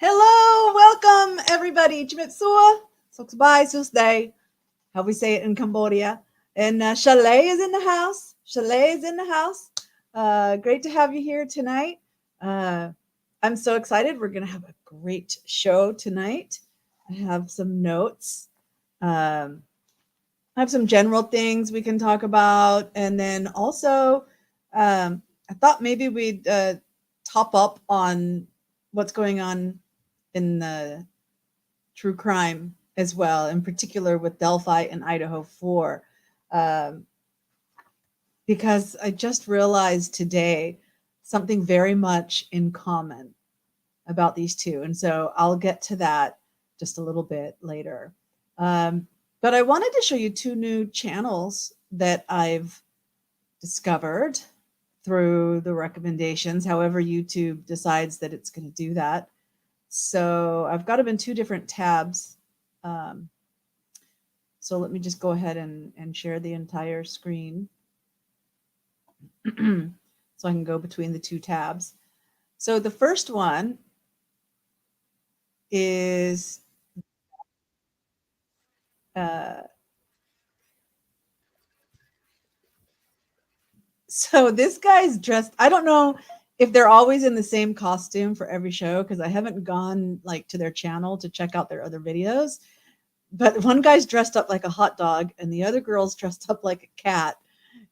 Hello, welcome everybody. Chimitsua, Soksbai, Susday, how we say it in Cambodia. And Chalet is in the house. Chalet is in the house. Great to have you here tonight. Uh, I'm so excited. We're going to have a great show tonight. I have some notes. Um, I have some general things we can talk about. And then also, I thought maybe we'd top up on what's going on in the true crime as well, in particular with Delphi and Idaho 4. Um, because I just realized today something very much in common about these two. And so I'll get to that just a little bit later. Um, but I wanted to show you two new channels that I've discovered through the recommendations, however, YouTube decides that it's going to do that. So I've got them in two different tabs. Um, so let me just go ahead and share the entire screen. So I can go between the two tabs. So the first one is so this guy's dressed. I don't know if they're always in the same costume for every show because I haven't gone like to their channel to check out their other videos. But one guy's dressed up like a hot dog and the other girl's dressed up like a cat,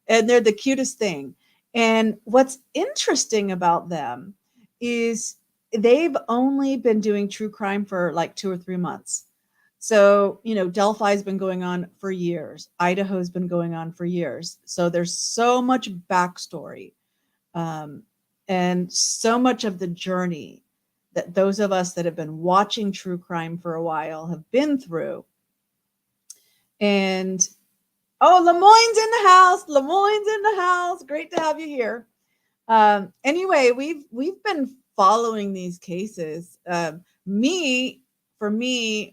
and they're the cutest thing. And what's interesting about them is they've only been doing true crime for like 2 or 3 months. So, Delphi's been going on for years. Idaho's been going on for years. So there's so much backstory, um, and so much of the journey that those of us that have been watching true crime for a while have been through. And oh, Lemoyne's in the house. Lemoyne's in the house. Great to have you here. Anyway, we've been following these cases. Me, for me,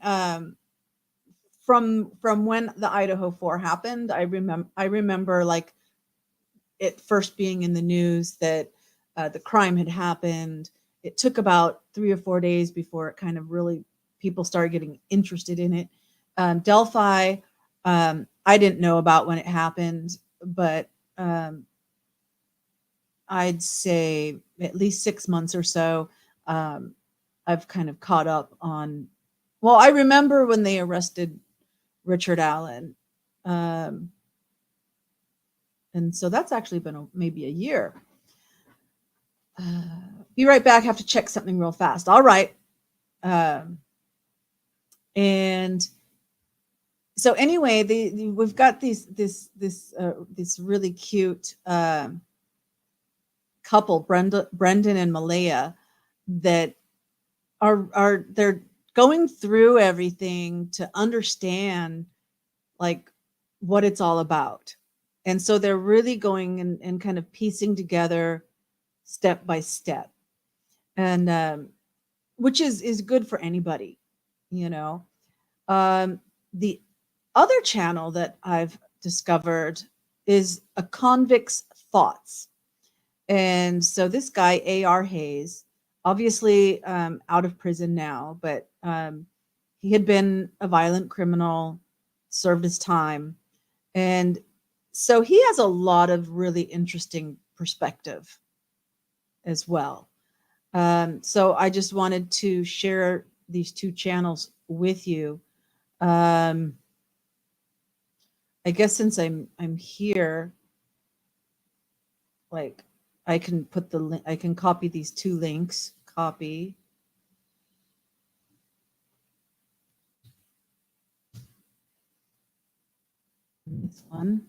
from when the Idaho 4 happened, I remember like it first being in the news that the crime had happened. It took about 3 or 4 days before it kind of really people started getting interested in it. Delphi, I didn't know about when it happened, but I'd say at least 6 months or so. Um, I've kind of caught up on. Well, I remember when they arrested Richard Allen, um, and so that's actually been maybe a year. Be right back. Have to check something real fast. All right. Um, and so anyway, we've got this really cute couple, Brendan and Malaya, that are they're going through everything to understand like what it's all about. And so they're really going and kind of piecing together step by step. And which is good for anybody, you know. The other channel that I've discovered is A Convict's Thoughts. And so this guy, A.R. Hayes, obviously out of prison now, but he had been a violent criminal, served his time. And so he has a lot of really interesting perspective as well. So I just wanted to share these two channels with you. Um, I guess since I'm here, like I can put the link. I can copy these two links. Copy. This one.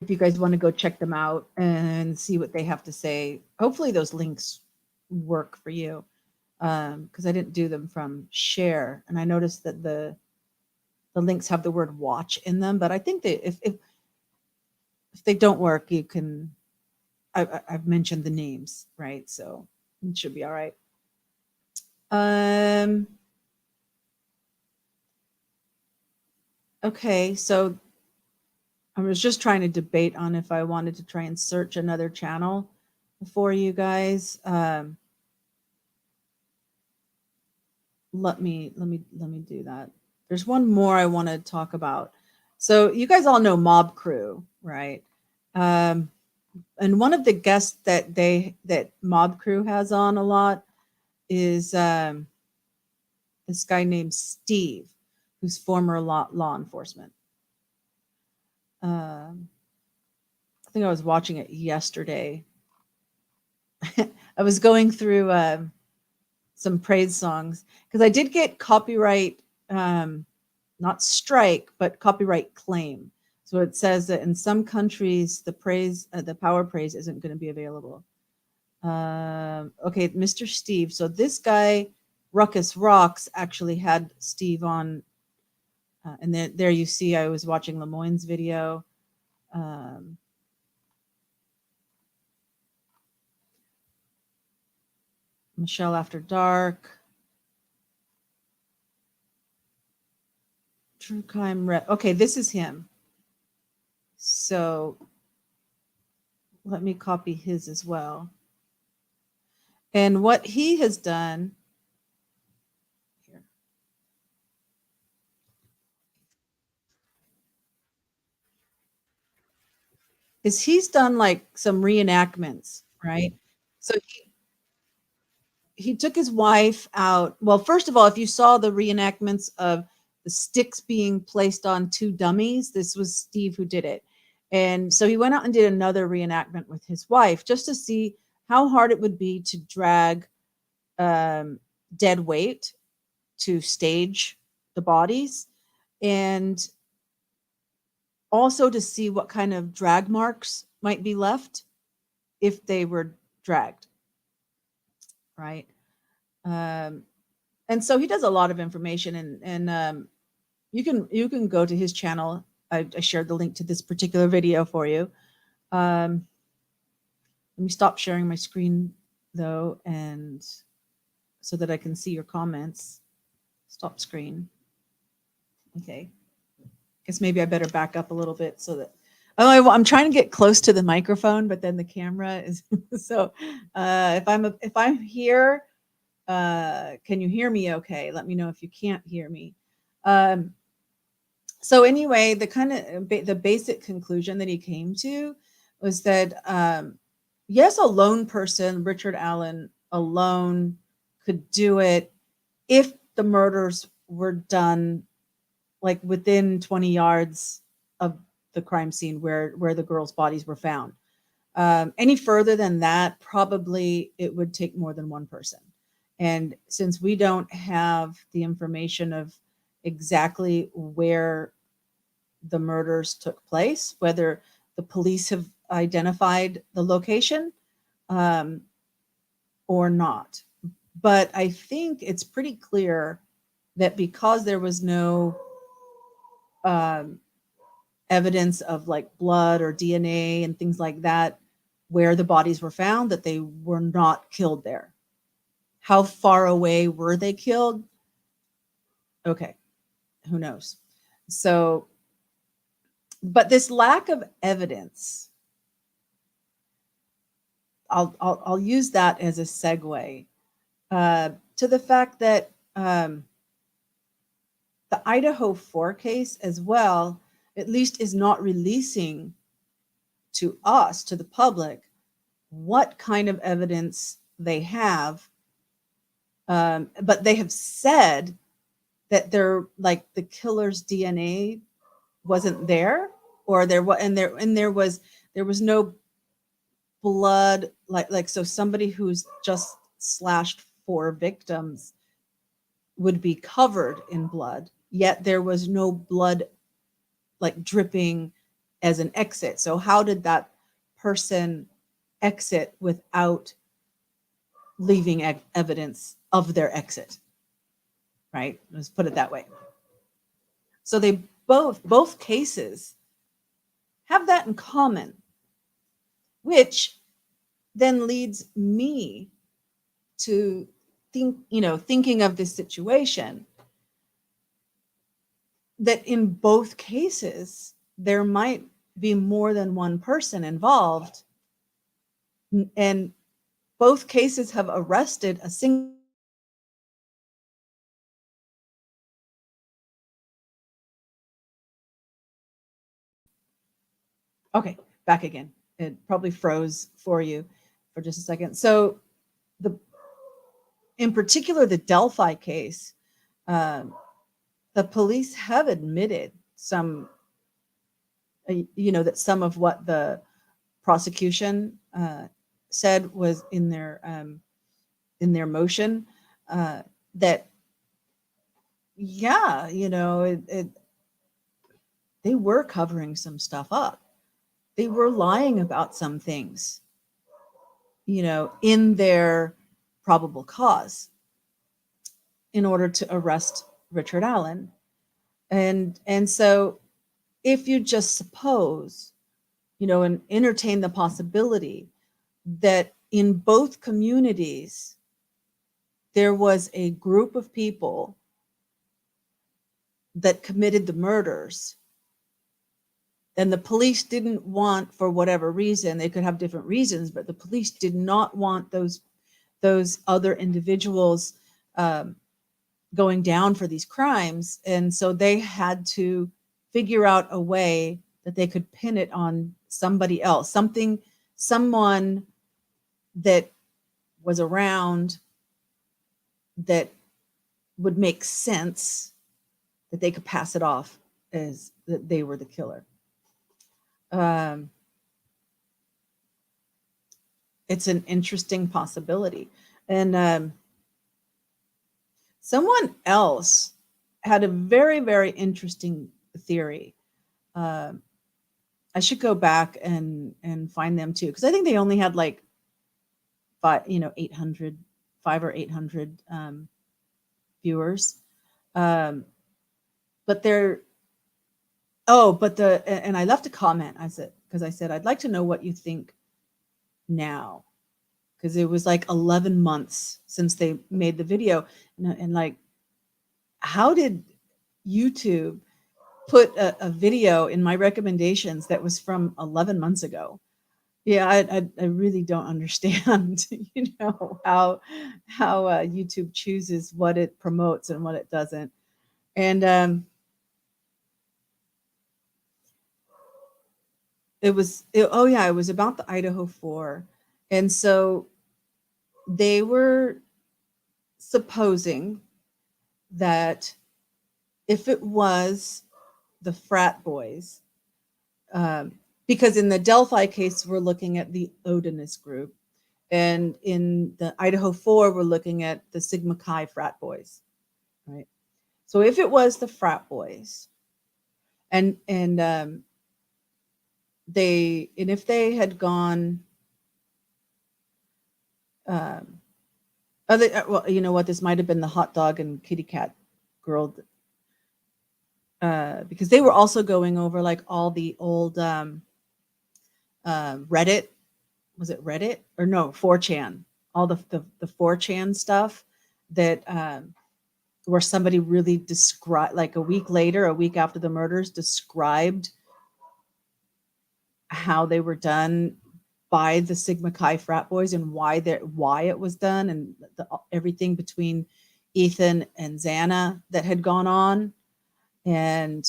If you guys want to go check them out and see what they have to say, hopefully those links work for you. Because I didn't do them from share, and I noticed that the links have the word watch in them, but I think that if they don't work, you can. I've mentioned the names, right? So it should be all right. Um, Okay, so I was just trying to debate on if I wanted to try and search another channel for you guys. Let me do that. There's one more I want to talk about. So you guys all know Mob Crew, right? Um, and one of the guests that Mob Crew has on a lot is this guy named Steve, who's former law enforcement. Um, I think I was watching it yesterday. I was going through some praise songs because I did get copyright, not strike, but copyright claim. So it says that in some countries the power praise isn't going to be available. Okay, Mr. Steve. So this guy, Ruckus Rocks, actually had Steve on, and there you see I was watching Lemoyne's video. Um, Michelle After Dark, True Crime Rep. Okay, this is him. So let me copy his as well. And what he has done here is he's done like some reenactments, right? So he took his wife out. Well, first of all, if you saw the reenactments of the sticks being placed on two dummies, this was Steve who did it. And so he went out and did another reenactment with his wife just to see how hard it would be to drag um, dead weight to stage the bodies, and also to see what kind of drag marks might be left if they were dragged, right? Um, and so he does a lot of information, and you can go to his channel. I shared the link to this particular video for you. Um, let me stop sharing my screen though, and so that I can see your comments. Stop screen. Okay. Guess maybe I better back up a little bit so that. Oh, I'm trying to get close to the microphone, but then the camera is so. If I'm here, can you hear me? Okay, let me know if you can't hear me. Um, so anyway, the kind of the basic conclusion that he came to was that yes, a lone person, Richard Allen alone, could do it if the murders were done like within 20 yards of the crime scene where the girls' bodies were found. Any further than that, probably it would take more than one person. And since we don't have the information of exactly where the murders took place, whether the police have identified the location um, or not. But I think it's pretty clear that because there was no um, evidence of like blood or DNA and things like that where the bodies were found, that they were not killed there. How far away were they killed? Okay, who knows? So, but this lack of evidence, I'll use that as a segue to the fact that the Idaho 4 case as well, at least, is not releasing to us, to the public, what kind of evidence they have. But they have said that they're like the killer's DNA wasn't there, or there was, and there was no blood, like so somebody who's just slashed 4 victims would be covered in blood, yet there was no blood like dripping as an exit. So how did that person exit without leaving evidence of their exit? Right? Let's put it that way. So they both cases have that in common, which then leads me to thinking of this situation. that in both cases, there might be more than one person involved, and both cases have arrested a single. Okay, back again. It probably froze for you for just a second. So the in particular the Delphi case, um, the police have admitted some, that some of what the prosecution said was in their motion, that yeah, they were covering some stuff up. They were lying about some things, in their probable cause in order to arrest Richard Allen. And so if you just suppose, and entertain the possibility that in both communities there was a group of people that committed the murders, and the police didn't want, for whatever reason, they could have different reasons, but the police did not want those other individuals um, going down for these crimes, and so they had to figure out a way that they could pin it on somebody else, someone that was around, that would make sense, that they could pass it off as that they were the killer. Um, it's an interesting possibility. And someone else had a very, very interesting theory. Um, I should go back and find them too, because I think they only had like 800, 500 or 800 viewers. But they're and I left a comment. I said, because I said I'd like to know what you think now, because it was like 11 months since they made the video, and like, how did YouTube put a video in my recommendations that was from 11 months ago? Yeah, I really don't understand, how YouTube chooses what it promotes and what it doesn't. And it was about the Idaho 4. And so they were supposing that if it was the frat boys, because in the Delphi case, we're looking at the Odinist group, and in the Idaho 4, we're looking at the Sigma Chi frat boys, right? So if it was the frat boys, and if they had gone, um, well, you know what, this might have been the hot dog and kitty cat girl, because they were also going over like all the old Reddit. Was it Reddit or no 4chan? All the 4chan stuff that where somebody really described, like a week after the murders, described how they were done by the Sigma Chi frat boys and why it was done, and everything between Ethan and Xana that had gone on. And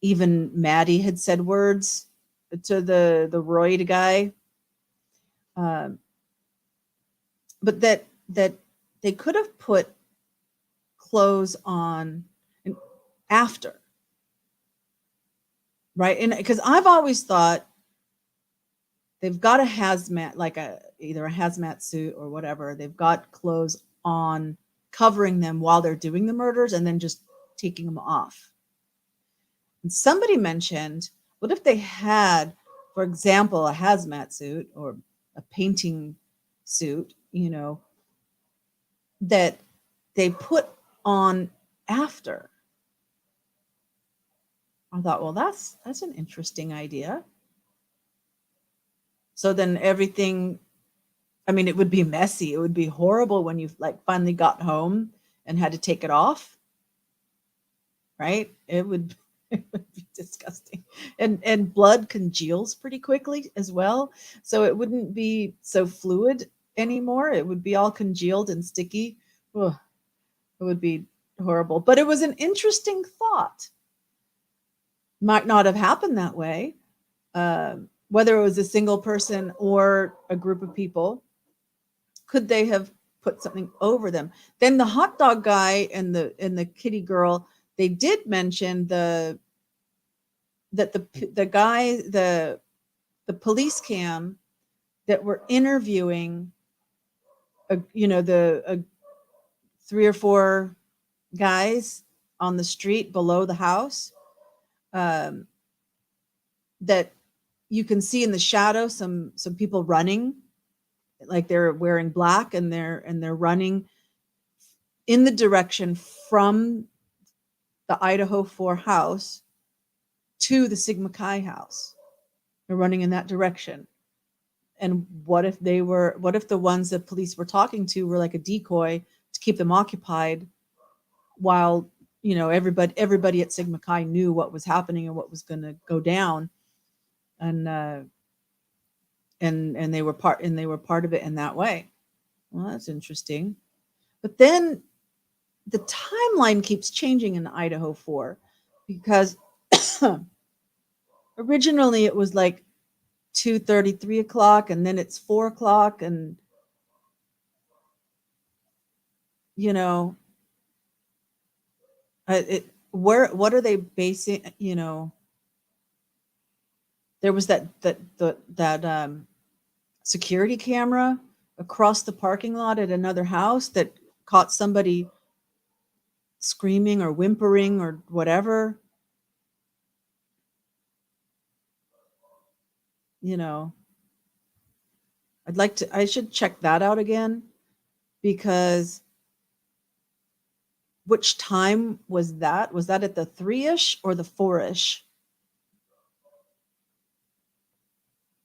even Maddie had said words to the roid guy, um, but that they could have put clothes on after, right? And because I've always thought they've got a hazmat, like either a hazmat suit or whatever. They've got clothes on covering them while they're doing the murders, and then just taking them off. And somebody mentioned, what if they had, for example, a hazmat suit or a painting suit, that they put on after? I thought, well, that's an interesting idea. So then everything, I mean, it would be messy. It would be horrible when you like finally got home and had to take it off, right? It would it would be disgusting. And blood congeals pretty quickly as well. So it wouldn't be so fluid anymore. It would be all congealed and sticky. Ugh, it would be horrible. But it was an interesting thought. Might not have happened that way. Whether it was a single person or a group of people, could they have put something over them? Then the hot dog guy and the kitty girl, they did mention the guy, the police cam that were interviewing the 3 or 4 guys on the street below the house, um, that you can see in the shadow some people running, like they're wearing black, and they're running in the direction from the Idaho 4 house to the Sigma Chi house. They're running in that direction. And what if the ones that police were talking to were like a decoy to keep them occupied while, everybody at Sigma Chi knew what was happening and what was going to go down, and they were part of it in that way. Well, that's interesting. But then the timeline keeps changing in Idaho 4, because originally it was like 2:30, 3 o'clock, and then it's 4 o'clock, and you know, what are they basing? There was that security camera across the parking lot at another house that caught somebody screaming or whimpering or whatever. I should check that out again, because which time was that? Was that at the 3-ish or the 4-ish?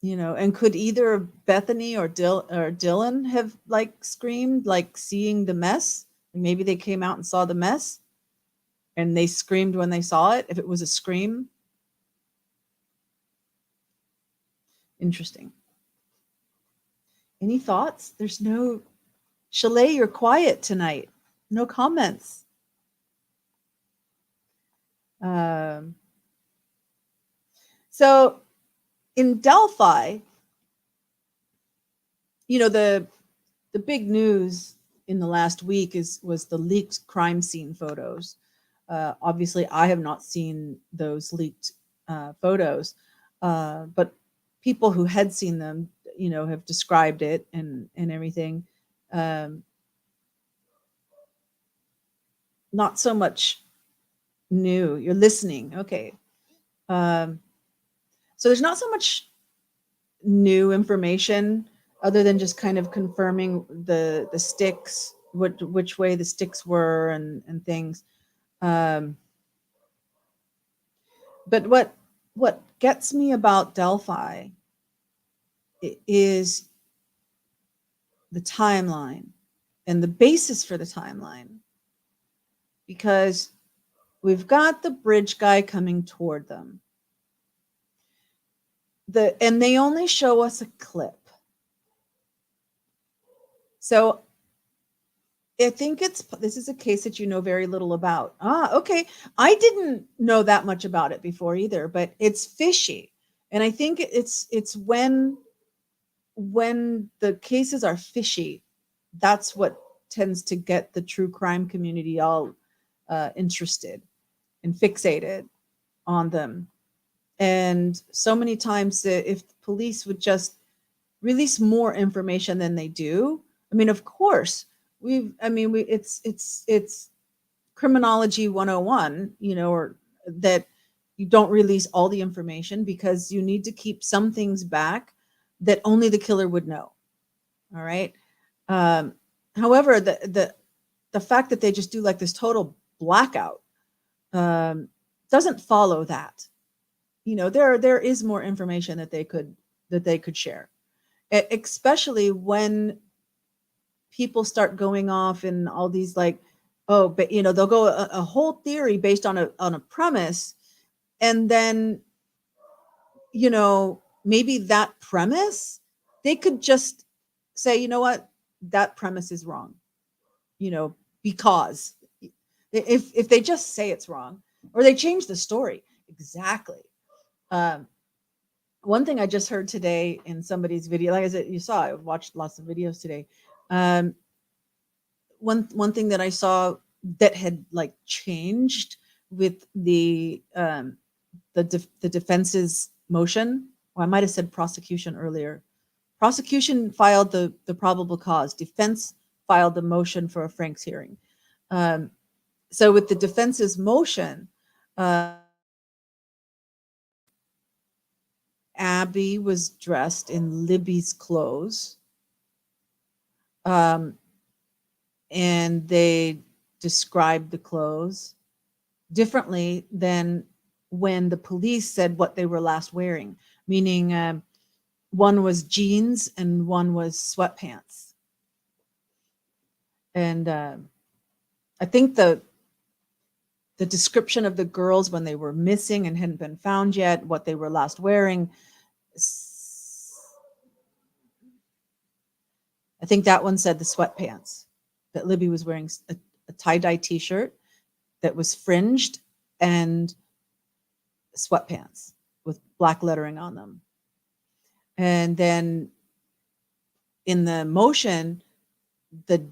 And could either Bethany or Dylan have like screamed, like seeing the mess? Maybe they came out and saw the mess and they screamed when they saw it, if it was a scream. Interesting. Any thoughts? There's no Chalet, you're quiet tonight. No comments. So in Delphi, the big news in the last week was the leaked crime scene photos. Obviously, I have not seen those leaked photos, but people who had seen them, have described it and everything. Not so much new. You're listening, okay. So there's not so much new information other than just kind of confirming the sticks, which way the sticks were and things. But what gets me about Delphi is the timeline and the basis for the timeline, because we've got the bridge guy coming toward them. And they only show us a clip. So I think this is a case that you know very little about. Okay. I didn't know that much about it before either, but it's fishy. And I think it's when the cases are fishy, that's what tends to get the true crime community all interested and fixated on them. And so many times, if the police would just release more information than they do, I mean, of course, it's criminology 101, or that you don't release all the information because you need to keep some things back that only the killer would know. All right. However, the fact that they just do like this total blackout doesn't follow that. There is more information that they could share, especially when people start going off in all these like Oh, but they'll go a whole theory based on a premise, and then maybe that premise, they could just say, you know what, that premise is wrong, because if they just say it's wrong, or they change the story. Exactly. um, One thing I just heard today in somebody's video, like I said, you saw, I watched lots of videos today. um, one thing that I saw that had like changed with the defense's motion, or I might have said prosecution earlier. Prosecution filed the probable cause. Defense filed the motion for a Franks hearing. Um, so with the defense's motion, Abby was dressed in Libby's clothes, um, and they described the clothes differently than when the police said what they were last wearing, meaning one was jeans and one was sweatpants. And I think the description of the girls when they were missing and hadn't been found yet, what they were last wearing, I think that one said the sweatpants, that Libby was wearing a tie-dye t-shirt that was fringed and sweatpants with black lettering on them. And then in the motion, the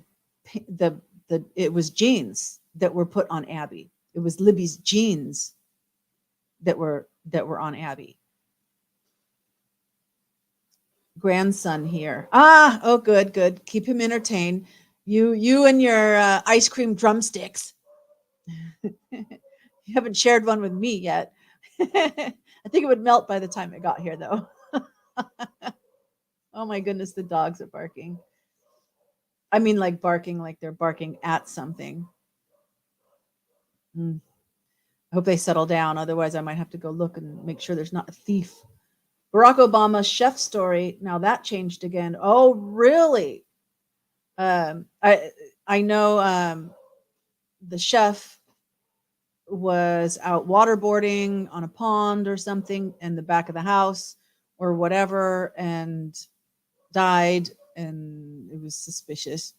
it was jeans that were put on Abby. It was Libby's jeans that were on Abby. Grandson here. Oh, good. Keep him entertained. You and your ice cream drumsticks. You haven't shared one with me yet. I think it would melt by the time it got here, though. Oh my goodness, the dogs are barking. I mean, like barking, like they're barking at something. I hope they settle down. Otherwise, I might have to go look and make sure there's not a thief. Barack Obama's chef story. Now that changed again. Oh, really? I know the chef was out waterboarding on a pond or something in the back of the house or whatever, and died, and it was suspicious.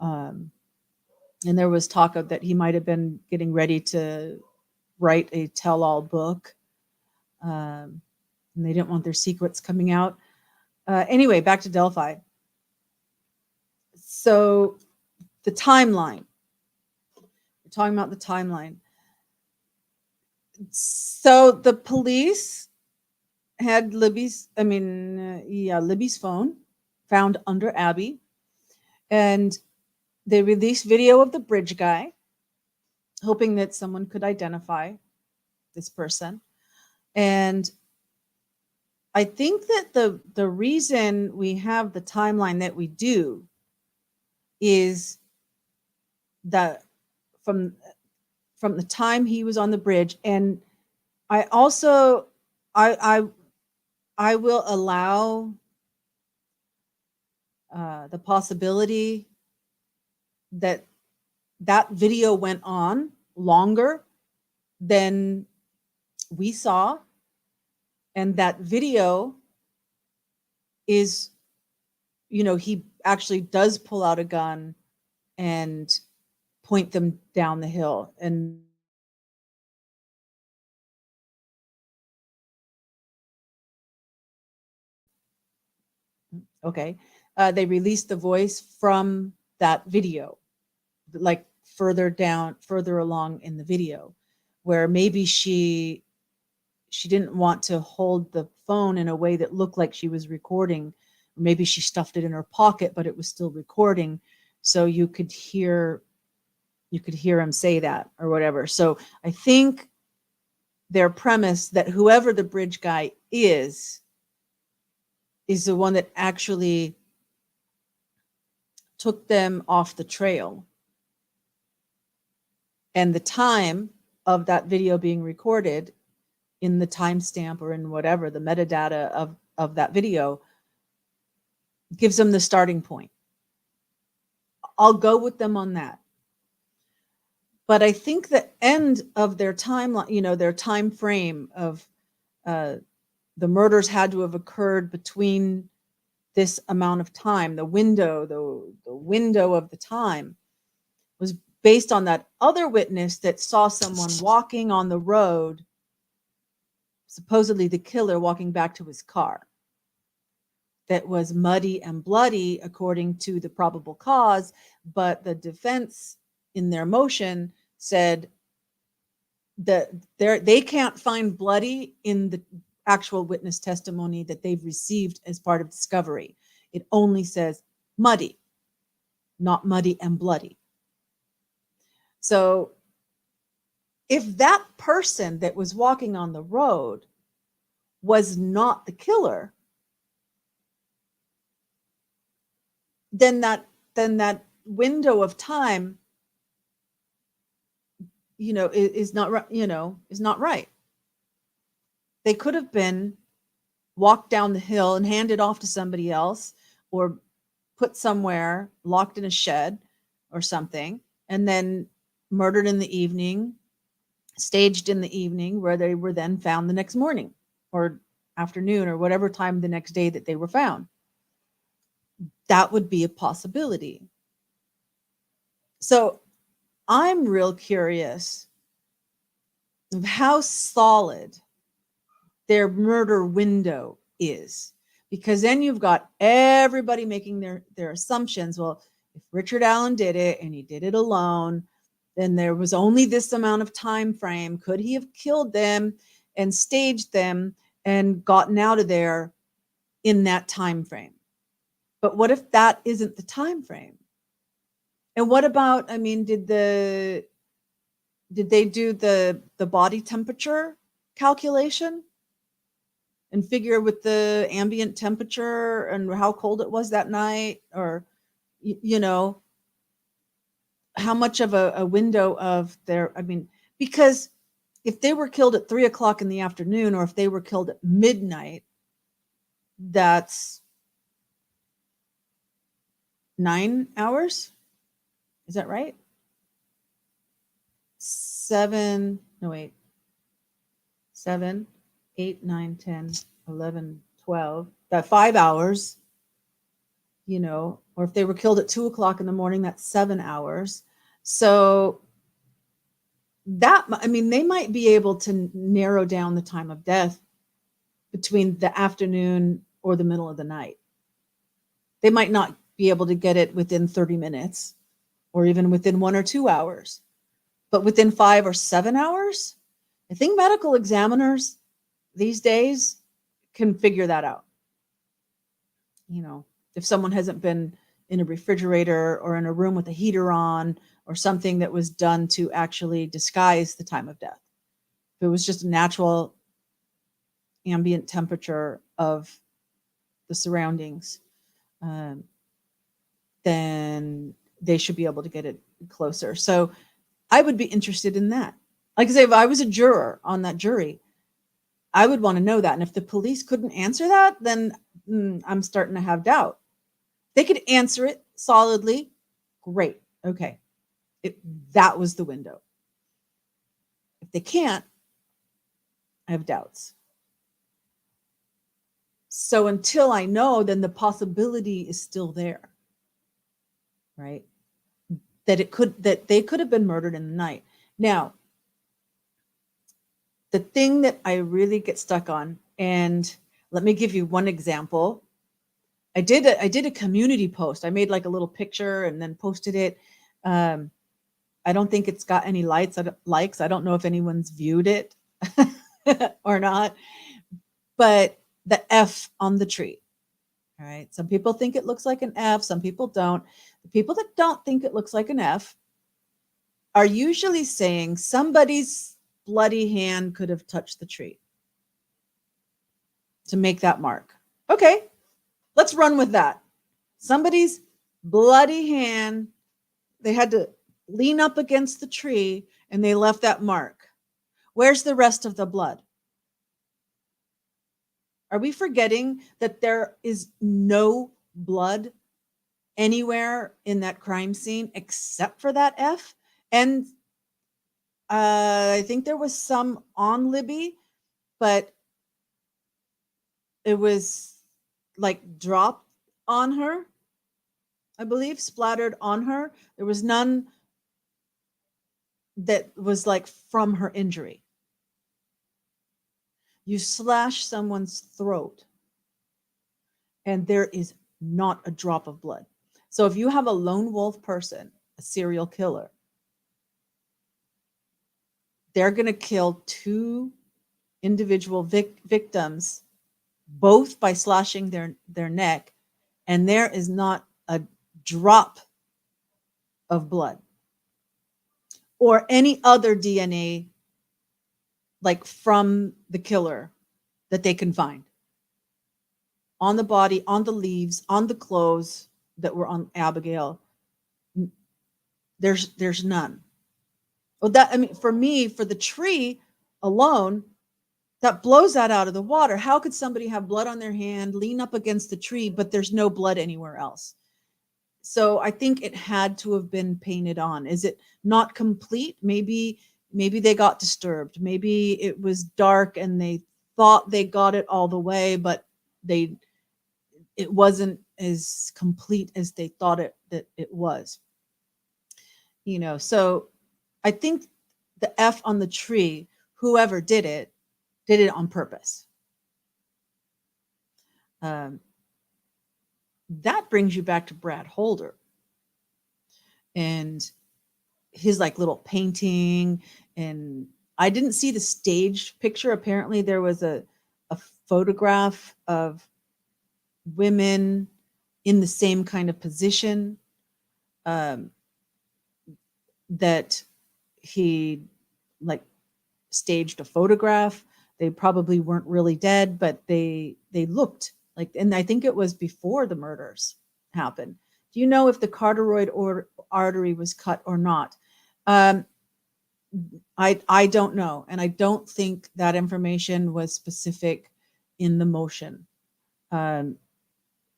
And there was talk of that he might have been getting ready to write a tell-all book, and they didn't want their secrets coming out. Anyway, back to Delphi. So the timeline. We're talking about the timeline. So the police had Libby's phone found under Abby, and they released video of the bridge guy, hoping that someone could identify this person. And I think that the reason we have the timeline that we do is that from the time he was on the bridge. And I also I will allow the possibility that that video went on longer than we saw, and that video is, he actually does pull out a gun and point them down the hill. And okay, they released the voice from that video, like further along in the video, where maybe she didn't want to hold the phone in a way that looked like she was recording. Maybe she stuffed it in her pocket, but it was still recording, so you could hear him say that or whatever. So I think their premise that whoever the bridge guy is the one that actually took them off the trail, and the time of that video being recorded in the timestamp or in whatever the metadata of that video gives them the starting point. I'll go with them on that. But I think the end of their timeline, their time frame of uh, the murders had to have occurred between this amount of time. The window of the time was based on that other witness that saw someone walking on the road, supposedly the killer walking back to his car, that was muddy and bloody according to the probable cause. But the defense in their motion said that they can't find bloody in the actual witness testimony that they've received as part of discovery. It only says muddy, not muddy and bloody. So if that person that was walking on the road was not the killer, then that window of time, is not right. They could have been walked down the hill and handed off to somebody else, or put somewhere, locked in a shed or something, and then murdered in the evening, staged in the evening, where they were then found the next morning or afternoon or whatever time the next day that they were found. That would be a possibility. So I'm real curious of how solid their murder window is, because then you've got everybody making their assumptions. Well, if Richard Allen did it and he did it alone, then there was only this amount of time frame. Could he have killed them and staged them and gotten out of there in that time frame? But what if that isn't the time frame? And what about, did they do the body temperature calculation and figure with the ambient temperature and how cold it was that night, or how much of a window of their, because if they were killed at 3:00 in the afternoon, or if they were killed at midnight, that's 9 hours. Is that right? 7, no, wait, 7, 8, 9, 10, 11, 12, that 5 hours, or if they were killed at 2:00 in the morning, that's 7 hours. So that, they might be able to narrow down the time of death between the afternoon or the middle of the night. They might not be able to get it within 30 minutes or even within 1 or 2 hours, but within 5 or 7 hours. I think medical examiners these days can figure that out. If someone hasn't been in a refrigerator or in a room with a heater on, or something that was done to actually disguise the time of death. If it was just a natural ambient temperature of the surroundings, then they should be able to get it closer. So I would be interested in that. Like I say, if I was a juror on that jury, I would want to know that. And if the police couldn't answer that, then I'm starting to have doubt. They could answer it solidly. Great. Okay. That was the window. If they can't, I have doubts. So until I know, then the possibility is still there, right? That they could have been murdered in the night. Now, the thing that I really get stuck on, and let me give you one example. I did a community post. I made like a little picture and then posted it. I don't think it's got any likes. I don't know if anyone's viewed it or not. But the F on the tree. All right. Some people think it looks like an F. Some people don't. The people that don't think it looks like an F are usually saying somebody's bloody hand could have touched the tree to make that mark. Okay. Let's run with that. Somebody's bloody hand, they had to lean up against the tree and they left that mark. Where's the rest of the blood? Are we forgetting that there is no blood anywhere in that crime scene except for that F? And I think there was some on Libby, but it was like dropped on her, I believe, splattered on her. There was none that was like from her injury. You slash someone's throat and there is not a drop of blood. So if you have a lone wolf person, a serial killer, they're going to kill two individual victims, both by slashing their neck, and there is not a drop of blood or any other DNA like from the killer that they can find on the body, on the leaves, on the clothes that were on Abigail. There's none. Well, that, I mean, for me, for the tree alone, that blows that out of the water. How could somebody have blood on their hand, lean up against the tree, but there's no blood anywhere else? So I think it had to have been painted on. Is it not complete? Maybe they got disturbed. Maybe it was dark and they thought they got it all the way, but it wasn't as complete as they thought that it was. You know, so I think the F on the tree, whoever did it on purpose. That brings you back to Brad Holder and his like little painting. And I didn't see the staged picture. Apparently there was a photograph of women in the same kind of position that he like staged a photograph. They probably weren't really dead, but they looked like, and I think it was before the murders happened. Do you know if the carotid artery was cut or not? I don't know, and I don't think that information was specific in the motion. And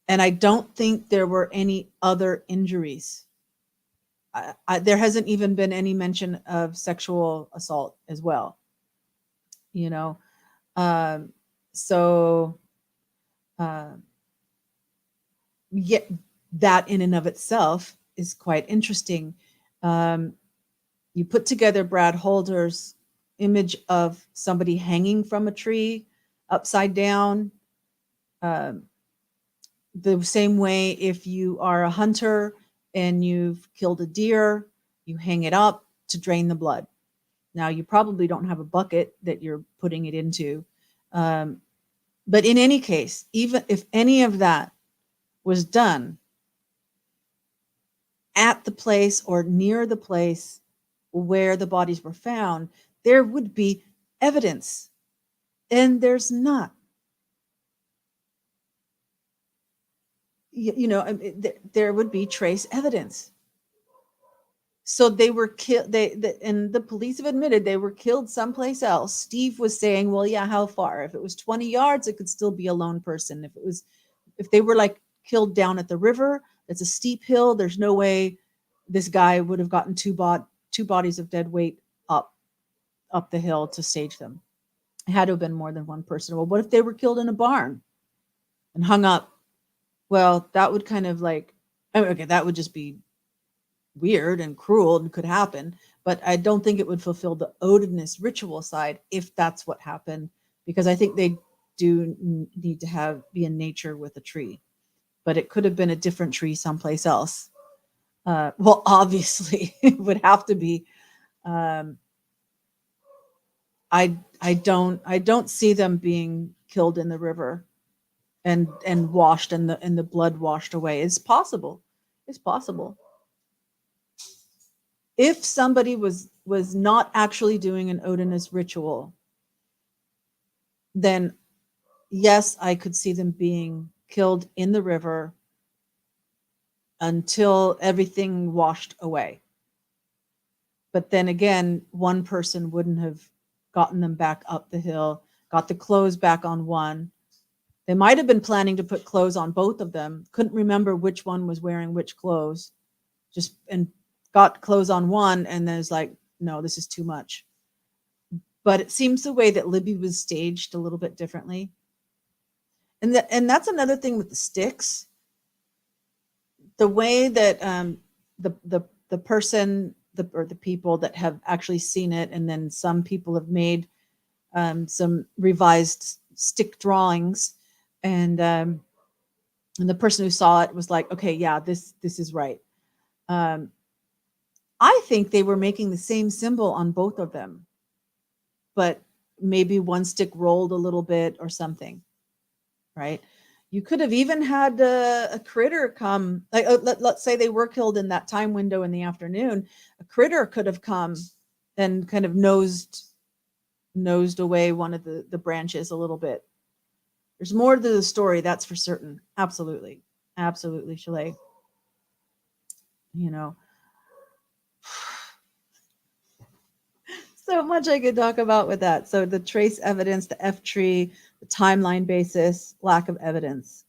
I don't think there were any other injuries. There hasn't even been any mention of sexual assault as well. You know, so yet that in and of itself is quite interesting. You put together Brad Holder's image of somebody hanging from a tree upside down. The same way, if you are a hunter and you've killed a deer, you hang it up to drain the blood. Now, you probably don't have a bucket that you're putting it into. But in any case, even if any of that was done at the place or near the place where the bodies were found, there would be evidence. And there's not. You know, there would be trace evidence. So they were killed. And the police have admitted they were killed someplace else. Steve was saying, well, yeah, how far? If it was 20 yards, it could still be a lone person. If they were like killed down at the river, it's a steep hill. There's no way this guy would have gotten two bodies of dead weight up the hill to stage them. It had to have been more than one person. Well, what if they were killed in a barn and hung up? Well, that would kind of like, okay, that would just be weird and cruel and could happen, but I don't think it would fulfill the odinous ritual side if that's what happened, because I think they do need to be in nature with a tree, but it could have been a different tree someplace else. Well, obviously it would have to be. I don't see them being killed in the river and washed and the blood washed away. It's possible. It's possible. If somebody was not actually doing an odinous ritual, then yes, I could see them being killed in the river until everything washed away. But then again, one person wouldn't have gotten them back up the hill, got the clothes back on one. They might have been planning to put clothes on both of them, couldn't remember which one was wearing which clothes, and got clothes on one, and then it's like, no, this is too much. but it seems the way that Libby was staged a little bit differently. And that's another thing with the sticks. The way that the person or the people that have actually seen it, and then some people have made some revised stick drawings, and the person who saw it was like, okay, yeah, this is right. I think they were making the same symbol on both of them, but maybe one stick rolled a little bit or something, right? You could have even had a critter come, like let's say they were killed in that time window in the afternoon. A critter could have come and kind of nosed away one of the branches a little bit. There's more to the story, that's for certain. Absolutely. Absolutely, Chalet. You know, so much I could talk about with that. So the trace evidence, the F tree, the timeline basis, lack of evidence.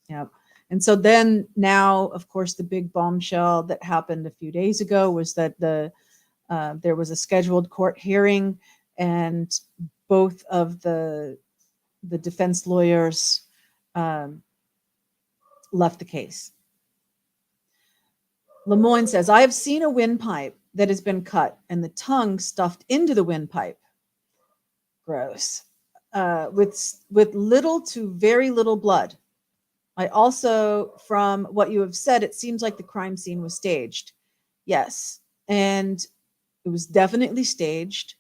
Yep. And so then now, of course, the big bombshell that happened a few days ago was that there was a scheduled court hearing, and both of the defense lawyers left the case. Lemoyne says, I have seen a windpipe that has been cut and the tongue stuffed into the windpipe. Gross. With little to very little blood. I also, from what you have said, it seems like the crime scene was staged. Yes. And it was definitely staged.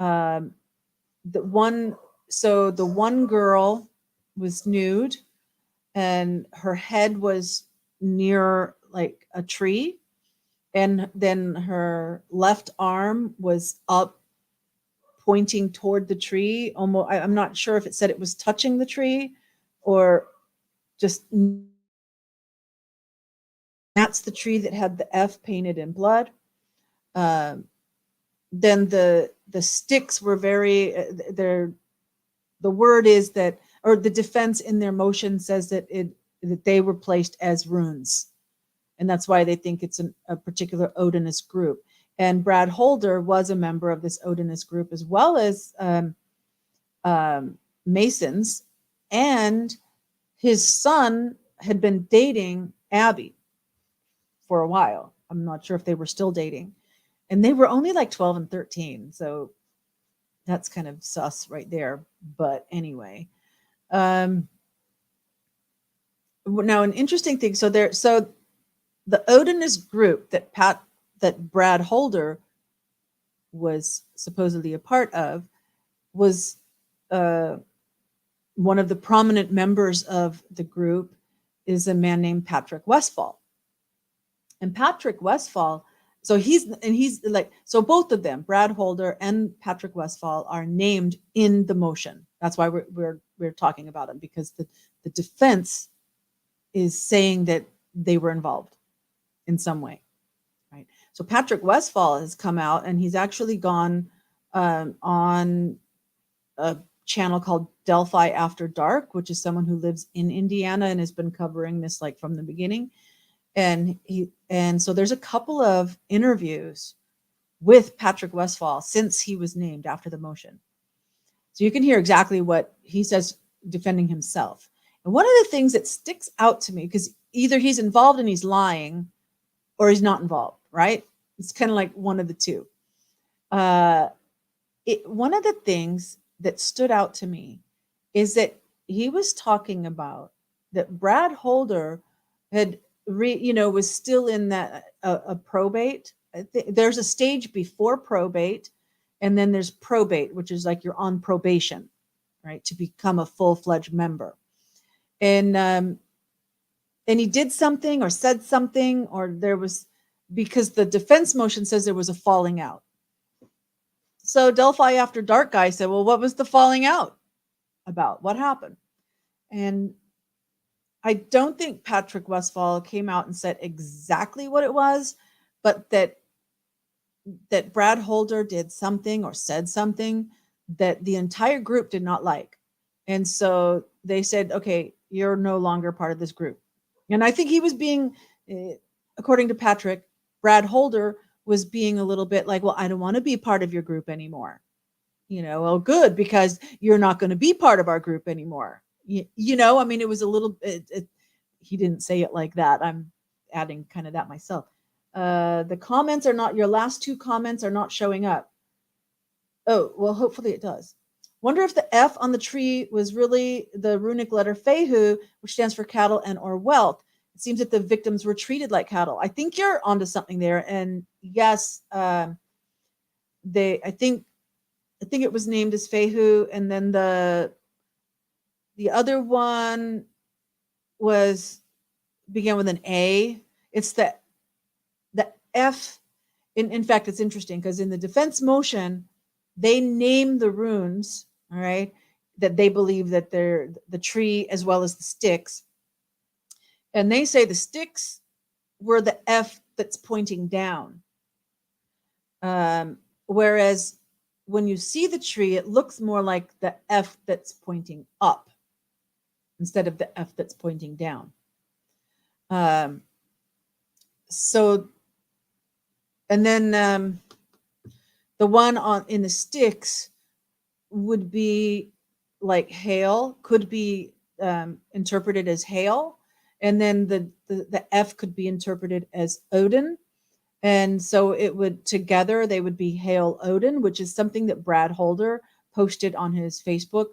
The one girl was nude and her head was near like a tree, and then her left arm was up pointing toward the tree. Almost, I'm not sure if it said it was touching the tree or just. That's the tree that had the F painted in blood. Then the sticks were very. The word is that, or the defense in their motion says that they were placed as runes, and that's why they think it's a particular Odinist group. And Brad Holder was a member of this Odinist group, as well as Masons, and his son had been dating Abby for a while. I'm not sure if they were still dating, and they were only like 12 and 13, so that's kind of sus right there. But anyway, now an interesting thing. So the Odinist group that Brad Holder was supposedly a part of was one of the prominent members of the group is a man named Patrick Westfall. And Patrick Westfall, so he's like, so both of them, Brad Holder and Patrick Westfall, are named in the motion. That's why we're talking about them, because the defense is saying that they were involved in some way, right? So Patrick Westfall has come out, and he's actually gone on a channel called Delphi After Dark, which is someone who lives in Indiana and has been covering this like from the beginning. And so there's a couple of interviews with Patrick Westfall since he was named after the motion. So you can hear exactly what he says defending himself. And one of the things that sticks out to me, because either he's involved and he's lying, or he's not involved, right? It's kind of like one of the two. One of the things that stood out to me is that he was talking about that Brad Holder had was still in that a probate. There's a stage before probate, and then there's probate, which is like you're on probation, right, to become a full-fledged member. And he did something or said something, or there was, because the defense motion says there was a falling out. So Delphi After Dark guy said, well, what was the falling out about? What happened? And I don't think Patrick Westfall came out and said exactly what it was, but that Brad Holder did something or said something that the entire group did not like. And so they said, okay, you're no longer part of this group. And I think he was being, according to Patrick, Brad Holder was being a little bit like, well, I don't want to be part of your group anymore. Oh, good, because you're not going to be part of our group anymore. I mean, it was a little, he didn't say it like that. I'm adding kind of that myself. The comments are not, your last two comments are not showing up. Oh, well, hopefully it does. Wonder if the F on the tree was really the runic letter Fehu, which stands for cattle and or wealth. It seems that the victims were treated like cattle. I think you're onto something there. And yes, I think it was named as Fehu, and then the other one was began with an A. It's the F. In fact, it's interesting because in the defense motion, they name the runes, all right, that they believe that they're the tree as well as the sticks. And they say the sticks were the F that's pointing down. Whereas when you see the tree, it looks more like the F that's pointing up instead of the F that's pointing down. So, and then the one in the sticks would be like hail, could be interpreted as hail, and then the F could be interpreted as Odin. And so it would together they would be Hail Odin, which is something that Brad Holder posted on his Facebook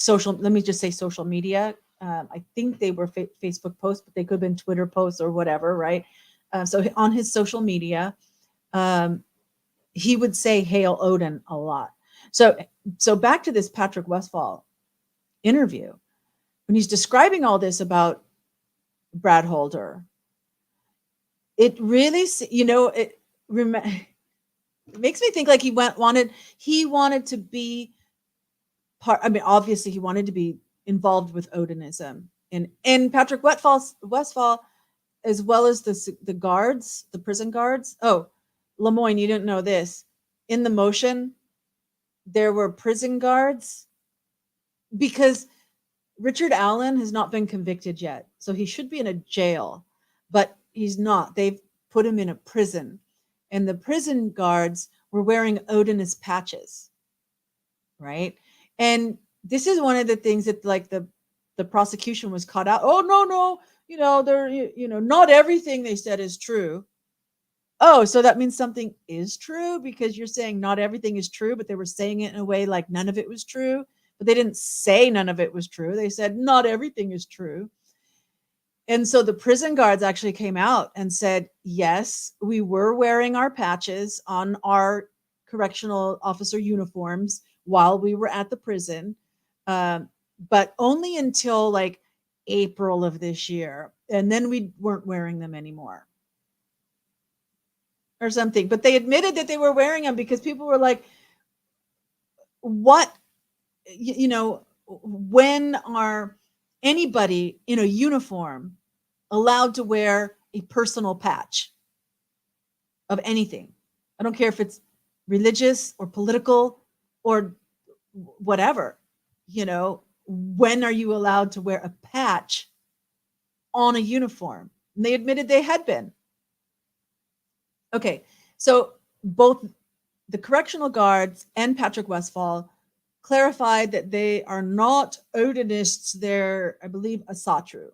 let me just say social media. I think they were Facebook posts, but they could have been Twitter posts or whatever, right? So on his social media, he would say Hail Odin a lot. So back to this Patrick Westphal interview, when he's describing all this about Brad Holder, it really, it makes me think like he wanted to be part. I mean, obviously he wanted to be involved with Odinism, and Patrick Westphal, as well as the guards, the prison guards. Oh, Lemoyne, you didn't know this. In the motion, there were prison guards because Richard Allen has not been convicted yet, so he should be in a jail, but he's not. They've put him in a prison, and the prison guards were wearing Odinist patches, right? And this is one of the things that like the prosecution was caught out. Oh no, they're not everything they said is true. Oh, so that means something is true because you're saying not everything is true, but they were saying it in a way like none of it was true. But they didn't say none of it was true. They said not everything is true. And so the prison guards actually came out and said, yes, we were wearing our patches on our correctional officer uniforms while we were at the prison, but only until like April of this year. And then we weren't wearing them anymore or something. But they admitted that they were wearing them because people were like, what, when are anybody in a uniform allowed to wear a personal patch of anything? I don't care if it's religious or political or whatever. When are you allowed to wear a patch on a uniform? And they admitted they had been. Okay, so both the correctional guards and Patrick Westphal clarified that they are not Odinists. They're, I believe, Asatru.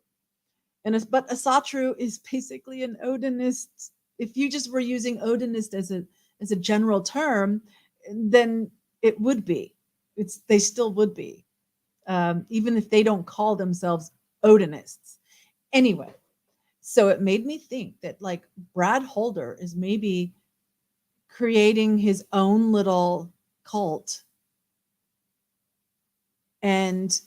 But Asatru is basically an Odinist. If you just were using Odinist as a general term, then it would be. They still would be, even if they don't call themselves Odinists. Anyway, so it made me think that like Brad Holder is maybe creating his own little cult, and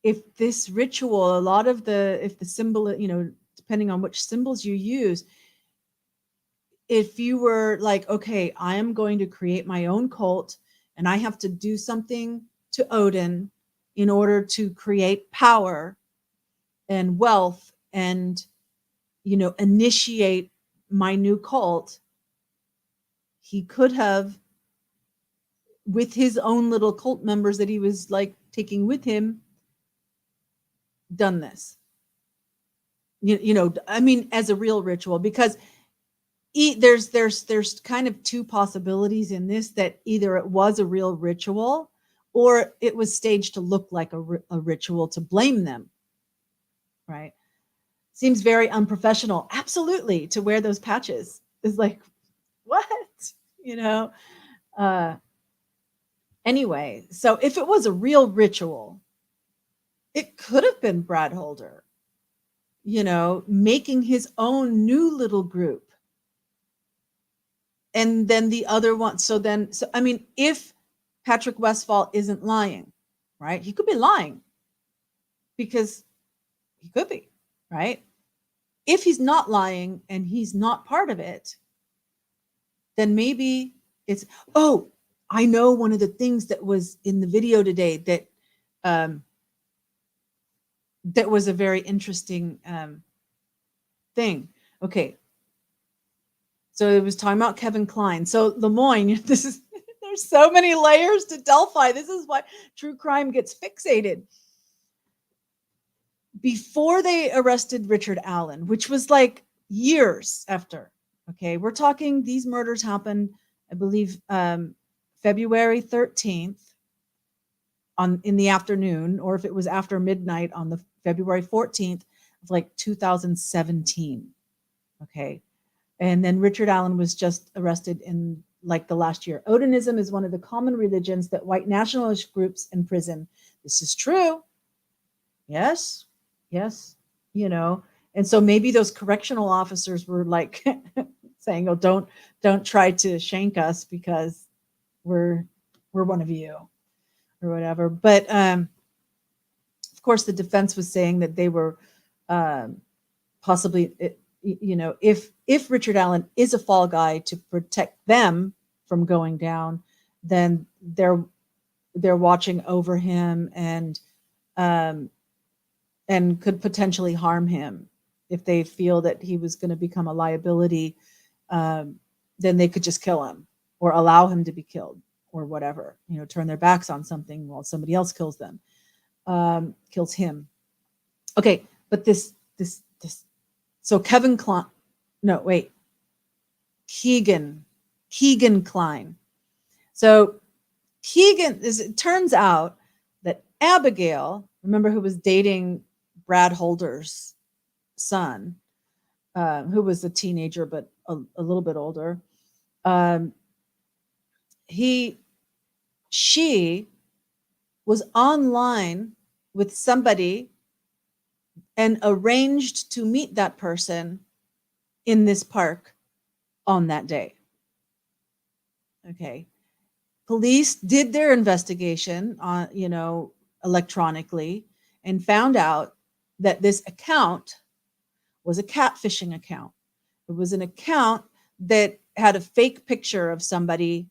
if this ritual, a lot of if the symbol, depending on which symbols you use, if you were like, okay, I am going to create my own cult and I have to do something to Odin in order to create power and wealth and, initiate my new cult, he could have, with his own little cult members that he was like taking with him, done this. I mean, as a real ritual, because there's kind of two possibilities in this, that either it was a real ritual or it was staged to look like a ritual to blame them, right? Seems very unprofessional, absolutely, to wear those patches. Is like, what? You know? Uh, anyway, so if it was a real ritual, it could have been Brad Holder, making his own new little group. And then the other one, I mean, if Patrick Westphal isn't lying, right? He could be lying, because he could be, right? If he's not lying and he's not part of it, then maybe it's, oh, I know one of the things that was in the video today that was a very interesting thing. Okay. So it was talking about Kevin Kline. So Lemoyne, there's so many layers to Delphi. This is why true crime gets fixated. Before they arrested Richard Allen, which was like years after, okay, we're talking, these murders happened, I believe, February 13th in the afternoon, or if it was after midnight on the February 14th of like 2017. Okay. And then Richard Allen was just arrested in like the last year. Odinism is one of the common religions that white nationalist groups imprison. This is true. Yes. Yes. And so maybe those correctional officers were like saying, oh, don't try to shank us because we're one of you or whatever. But of course, the defense was saying that they were possibly, if Richard Allen is a fall guy to protect them from going down, then they're watching over him and could potentially harm him if they feel that he was going to become a liability. Then they could just kill him or allow him to be killed or whatever, turn their backs on something while somebody else kills them, kills him. Okay. But this, so Kevin Kline, no, wait, Keegan Kline. So it turns out that Abigail, remember, who was dating Brad Holder's son, who was a teenager but a little bit older, she was online with somebody and arranged to meet that person in this park on that day. Okay. Police did their investigation on, electronically, and found out that this account was a catfishing account. It was an account that had a fake picture of somebody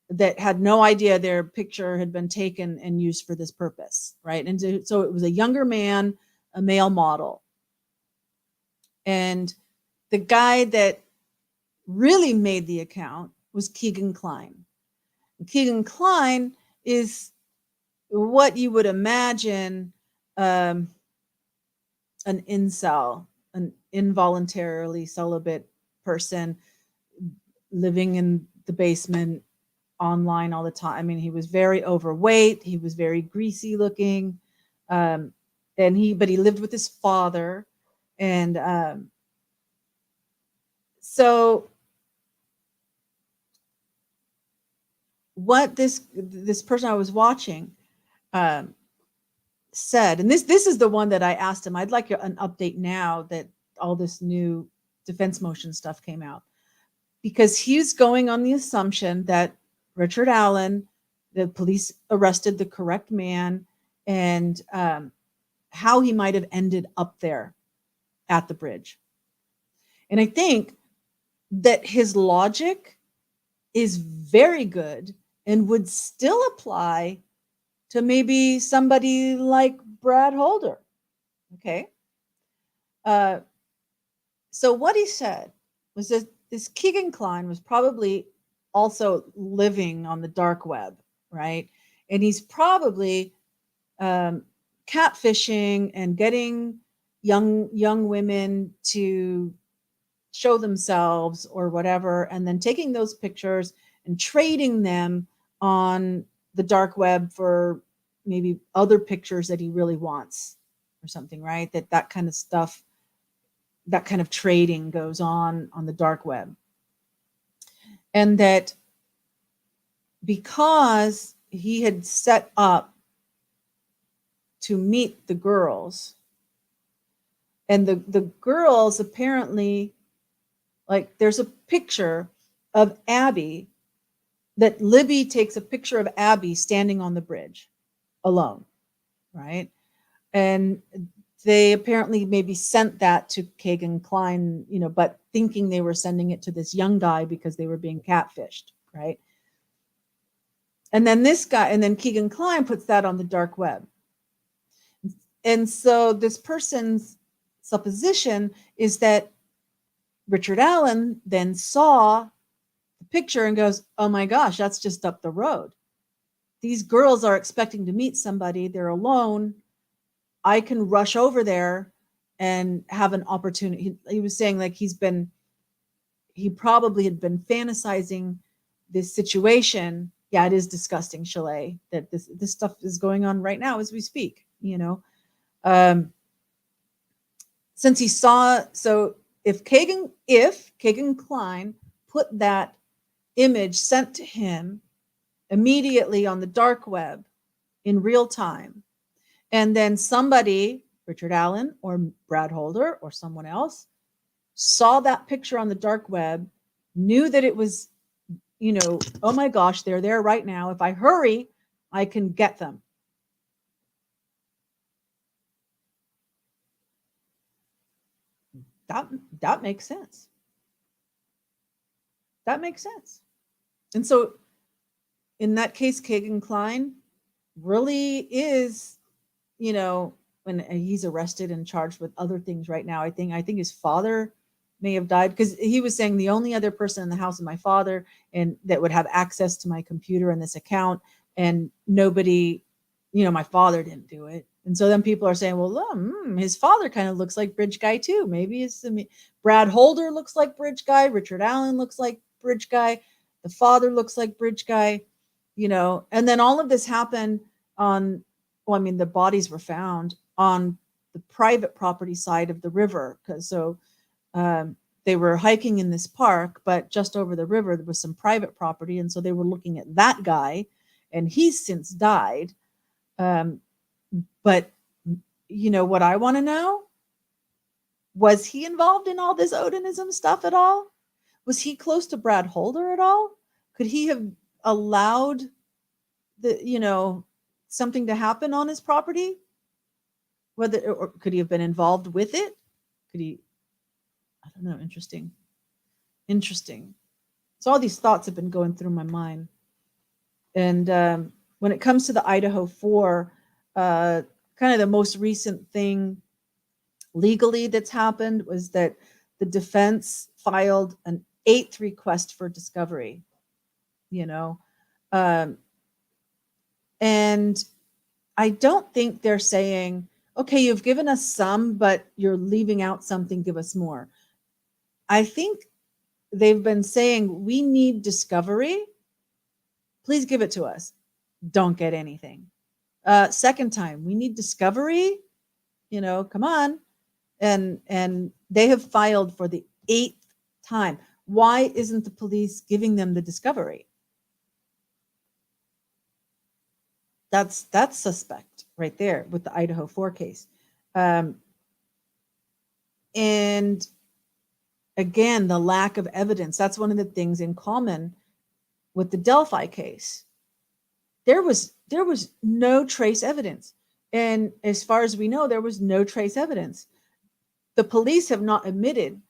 that had no idea their picture had been taken and used for this purpose, right? And so it was a younger man, a male model. And the guy that really made the account was Keegan Kline. Keegan Kline is what you would imagine an incel, an involuntarily celibate person living in the basement online all the time. I mean, he was very overweight. He was very greasy looking. But he lived with his father. And so what this person I was watching said, and this is the one that I asked him, I'd like an update now that all this new defense motion stuff came out, because he's going on the assumption that Richard Allen, the police arrested the correct man, and how he might have ended up there at the bridge. And I think that his logic is very good and would still apply to maybe somebody like Brad Holder. Okay. So what he said was that this Keegan Kline was probably also living on the dark web, right? And he's probably catfishing and getting young women to show themselves or whatever, and then taking those pictures and trading them on the dark web for maybe other pictures that he really wants or something, right? That kind of stuff, that kind of trading goes on the dark web. And that because he had set up to meet the girls, and the girls apparently, like, there's a picture of Abby, that Libby takes a picture of Abby standing on the bridge alone, right? And they apparently maybe sent that to Kagan Klein, but thinking they were sending it to this young guy because they were being catfished, right? And then this guy, and then Keegan Klein puts that on the dark web. And so this person's supposition is that Richard Allen then saw the picture and goes, oh my gosh, that's just up the road. These girls are expecting to meet somebody. They're alone. I can rush over there and have an opportunity. He was saying, like, he probably had been fantasizing this situation. Yeah, it is disgusting, Chalet, that this stuff is going on right now as we speak, since he saw, so if Kagan Klein put that image sent to him immediately on the dark web in real time, and then somebody, Richard Allen or Brad Holder or someone else, saw that picture on the dark web, knew that it was, oh my gosh, they're there right now. If I hurry, I can get them. That makes sense. That makes sense. And so in that case, Kagan Klein really is, when he's arrested and charged with other things right now. I think his father may have died, because he was saying the only other person in the house is my father, and that would have access to my computer and this account, and nobody, my father didn't do it. And so then people are saying, well, his father kind of looks like Bridge Guy too. Maybe it's Brad Holder looks like Bridge Guy. Richard Allen looks like Bridge Guy. The father looks like Bridge Guy, and then all of this happened on, the bodies were found on the private property side of the river. They were hiking in this park, but just over the river, there was some private property. And so they were looking at that guy, and he's since died. But what I want to know, was he involved in all this Odinism stuff at all? Was he close to Brad Holder at all? Could he have allowed something to happen on his property? Or could he have been involved with it? Could he? I don't know. Interesting. So all these thoughts have been going through my mind. And when it comes to the Idaho 4, kind of the most recent thing legally that's happened was that the defense filed an 8th request for discovery, and I don't think they're saying, okay, you've given us some, but you're leaving out something, give us more. I think they've been saying, we need discovery. Please give it to us. Don't get anything. Second time, we need discovery. Come on. And they have filed for the 8th time. Why isn't the police giving them the discovery? That's suspect right there with the Idaho 4 case. And again, the lack of evidence. That's one of the things in common with the Delphi case. There was no trace evidence. And as far as we know, there was no trace evidence. The police have not admitted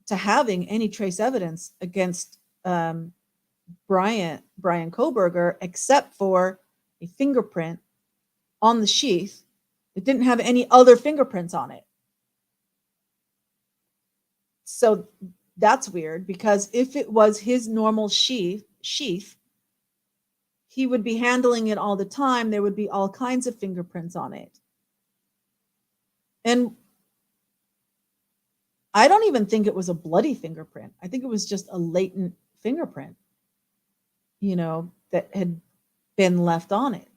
to having any trace evidence against Brian Kohberger, except for a fingerprint on the sheath. It didn't have any other fingerprints on it. So that's weird, because if it was his normal sheath, he would be handling it all the time. There would be all kinds of fingerprints on it. And I don't even think it was a bloody fingerprint. I think it was just a latent fingerprint, that had been left on it.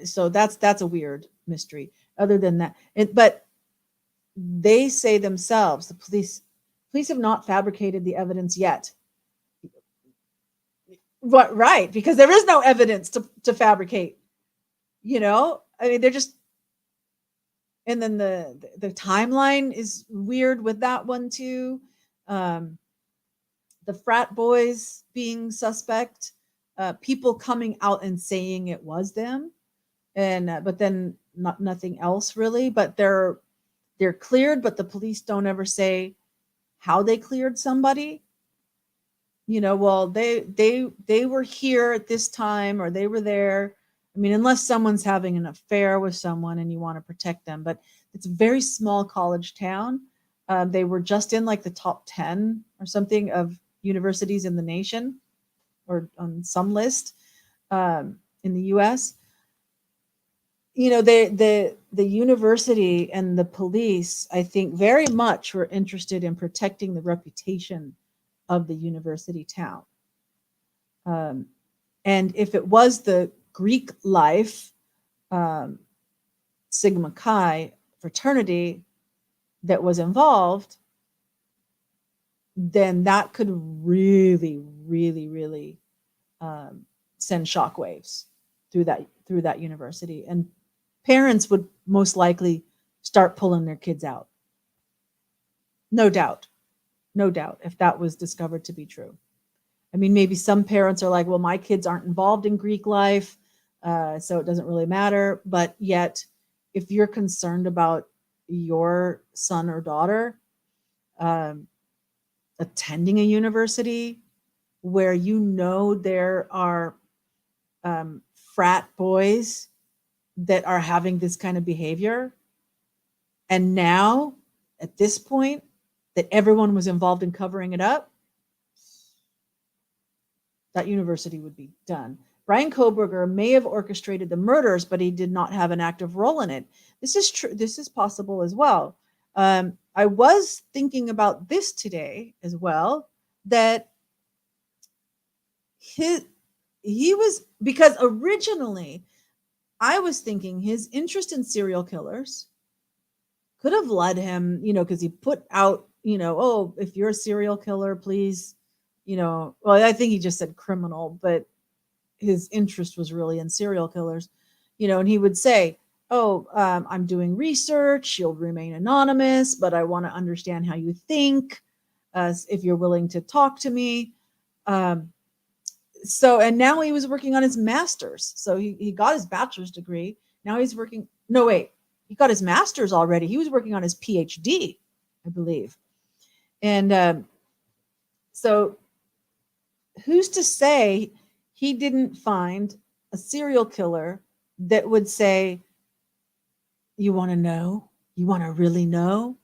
So that's a weird mystery. Other than that, but they say themselves, the police have not fabricated the evidence yet. What, right? Because there is no evidence to fabricate. I mean, they're just, and then the timeline is weird with that one too. Um, the frat boys being suspect, people coming out and saying it was them, and but then nothing else really. But they're cleared, but the police don't ever say how they cleared somebody. Well, they were here at this time, or they were there. I mean, unless someone's having an affair with someone and you want to protect them, but it's a very small college town. They were just in like the top 10 or something of universities in the nation, or on some list in the U.S. The university and the police, I think, very much were interested in protecting the reputation of the university town. And if it was the Greek life, Sigma Chi fraternity that was involved, then that could really, really, really send shockwaves through that university, and parents would most likely start pulling their kids out. No doubt, if that was discovered to be true. I mean, maybe some parents are like, well, my kids aren't involved in Greek life, so it doesn't really matter. But yet, if you're concerned about your son or daughter attending a university where there are frat boys that are having this kind of behavior, and now at this point that everyone was involved in covering it up, that university would be done. Brian Kohberger may have orchestrated the murders, but he did not have an active role in it. This is true. This is possible as well. I was thinking about this today as well, that he was, because originally I was thinking his interest in serial killers could have led him, because he put out, oh, if you're a serial killer, please, well, I think he just said criminal, but his interest was really in serial killers, and he would say, oh, I'm doing research, you'll remain anonymous, but I want to understand how you think, if you're willing to talk to me. And now he was working on his master's. So he got his bachelor's degree. Now he's working. No, wait, he got his master's already. He was working on his PhD, I believe. And so who's to say he didn't find a serial killer that would say, you want to know? You want to really know?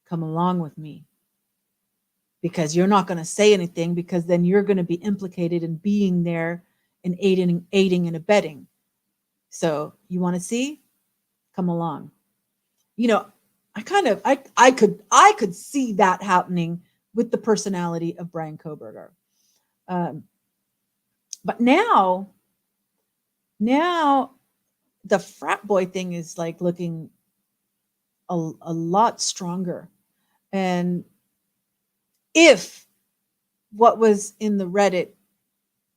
Come along with me. Because you're not going to say anything, because then you're going to be implicated in being there and aiding and abetting. So you want to see? Come along. I could see that happening with the personality of Brian Kohberger. But now the frat boy thing is like looking a lot stronger. And if what was in the Reddit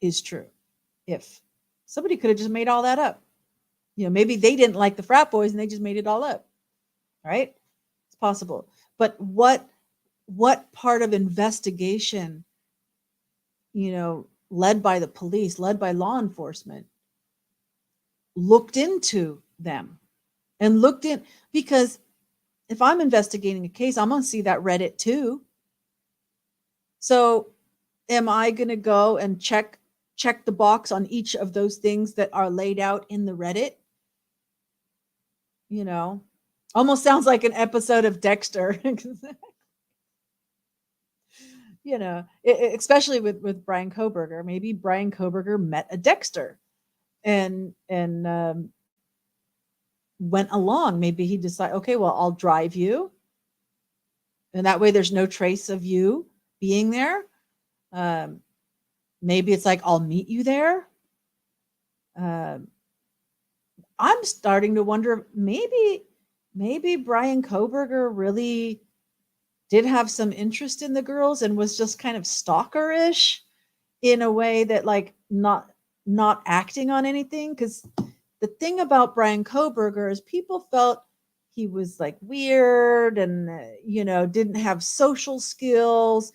is true, if somebody could have just made all that up, maybe they didn't like the frat boys and they just made it all up, right? It's possible. But what part of investigation, led by the police, led by law enforcement, looked into them and because if I'm investigating a case, I'm going to see that Reddit too. So am I going to go and check the box on each of those things that are laid out in the Reddit? Almost sounds like an episode of Dexter. Especially with Brian Kohberger. Maybe Brian Kohberger met a Dexter and went along. Maybe he decided, okay, well, I'll drive you And that way there's no trace of you being there. Um, maybe it's like, I'll meet you there. Um, I'm starting to wonder, maybe Brian Koberger really did have some interest in the girls and was just kind of stalkerish in a way that, like, not acting on anything. Because the thing about Brian Koberger is people felt he was like weird and didn't have social skills.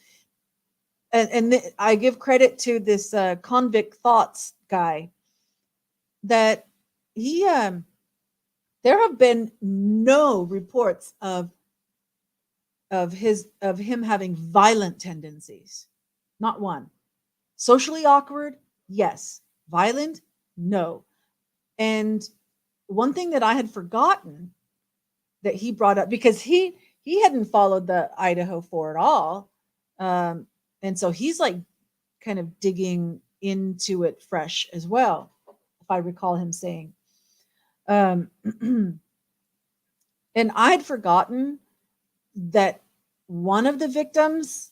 And I give credit to this convict thoughts guy that he there have been no reports of him having violent tendencies. Not one. Socially awkward, yes. Violent, no. And one thing that I had forgotten that he brought up, because he hadn't followed the Idaho 4 at all, and so he's like kind of digging into it fresh as well, if I recall him saying. Um, and I'd forgotten that one of the victims,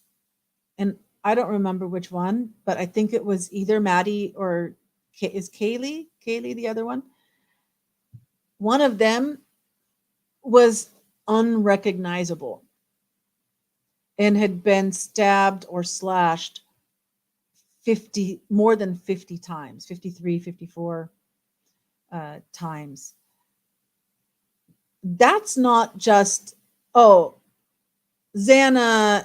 and I don't remember which one, but I think it was either Maddie or is Kaylee the other one. One of them was unrecognizable and had been stabbed or slashed more than 50 times, 53, 54 times. That's not just, Xana,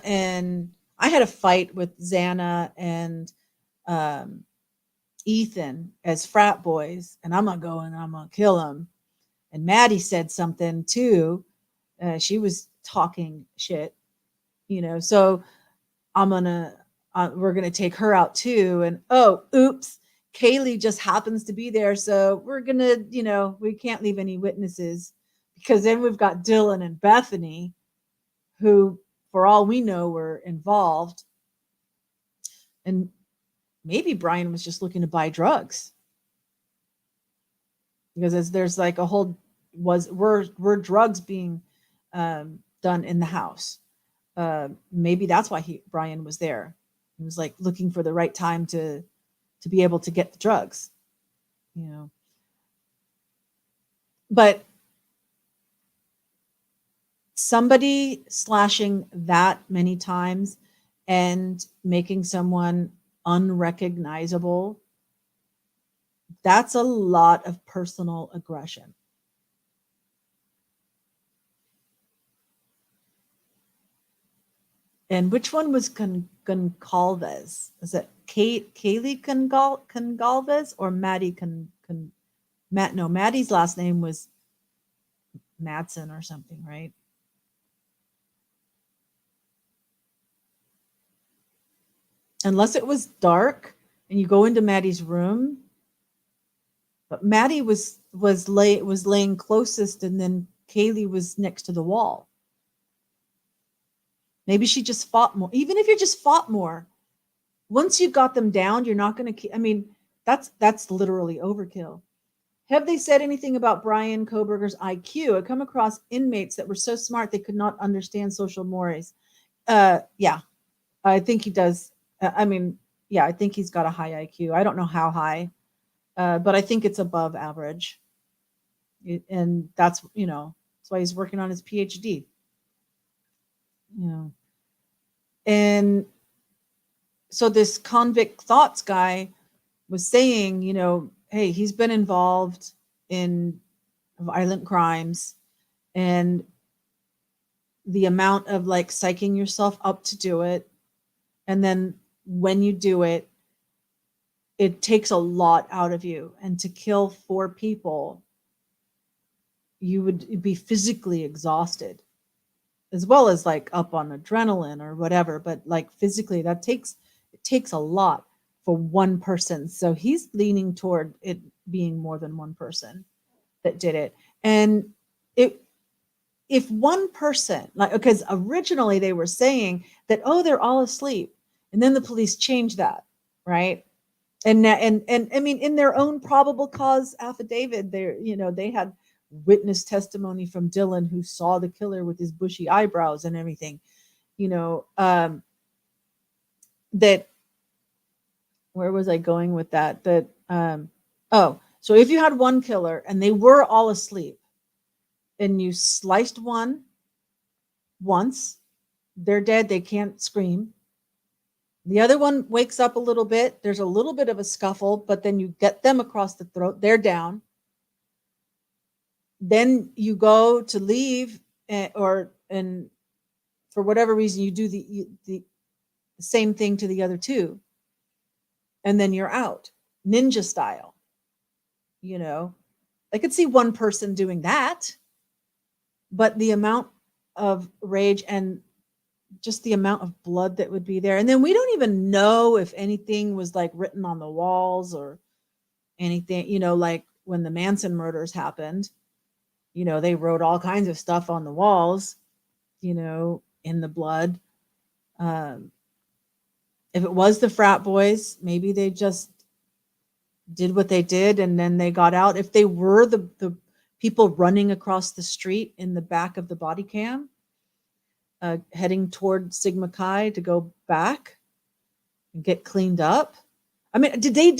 and I had a fight with Xana and Ethan as frat boys, and I'm gonna kill them. And Maddie said something too. She was talking shit, so we're gonna take her out too. And oops, Kaylee just happens to be there, so we're gonna, we can't leave any witnesses, because then we've got Dylan and Bethany, who, for all we know, were involved. And maybe Brian was just looking to buy drugs, because there's like a whole were drugs being done in the house. Maybe that's why Brian was there. He was like looking for the right time to be able to get the drugs, But somebody slashing that many times and making someone unrecognizable, that's a lot of personal aggression. And which one was Goncalves? Is it Kaylee Goncalves or Maddie Matt? No, Maddie's last name was Madsen or something, right? Unless it was dark and you go into Maddie's room. But Maddie was laying closest, and then Kaylee was next to the wall. Maybe she just fought more. Even if you just fought more, once you got them down, you're not going to. I mean, that's literally overkill. Have they said anything about Brian Koberger's IQ? I come across inmates that were so smart they could not understand social mores. Yeah, I think he does. I mean, yeah, I think he's got a high IQ. I don't know how high, but I think it's above average. And that's why he's working on his PhD. And so this convict thoughts guy was saying, hey, he's been involved in violent crimes, and the amount of like psyching yourself up to do it, and then when you do it, it takes a lot out of you. And to kill 4 people, you would be physically exhausted, as well as like up on adrenaline or whatever. But like physically, it takes a lot for one person. So he's leaning toward it being more than one person that did it. And if one person, like, because originally they were saying that, they're all asleep, and then the police changed that, right? And I mean, in their own probable cause affidavit, they had witness testimony from Dylan, who saw the killer with his bushy eyebrows and everything. you know, that, where was I going with that? Oh, so if you had one killer and they were all asleep and you sliced one once, they're dead, they can't scream. The other one wakes up a little bit, there's a little bit of a scuffle, but then you get them across the throat, they're down. Then you go to leave, and for whatever reason you do the same thing to the other two, and then you're out, ninja style. You know, I could see one person doing that, but the amount of rage and just the amount of blood that would be there. And then we don't even know if anything was like written on the walls or anything, like when the Manson murders happened, they wrote all kinds of stuff on the walls, in the blood. Um, if it was the frat boys, maybe they just did what they did and then they got out. If they were the people running across the street in the back of the body cam, heading toward Sigma Chi to go back and get cleaned up. I mean, did they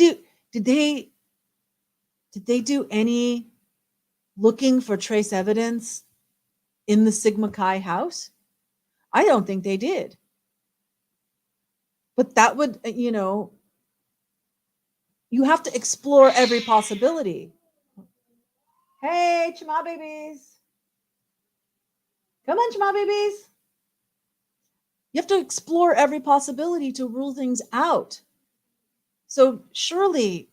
do any looking for trace evidence in the Sigma Chi house? I don't think they did. But that would, you have to explore every possibility. Hey, Chima babies. Come on, Chima babies. You have to explore every possibility to rule things out. So surely,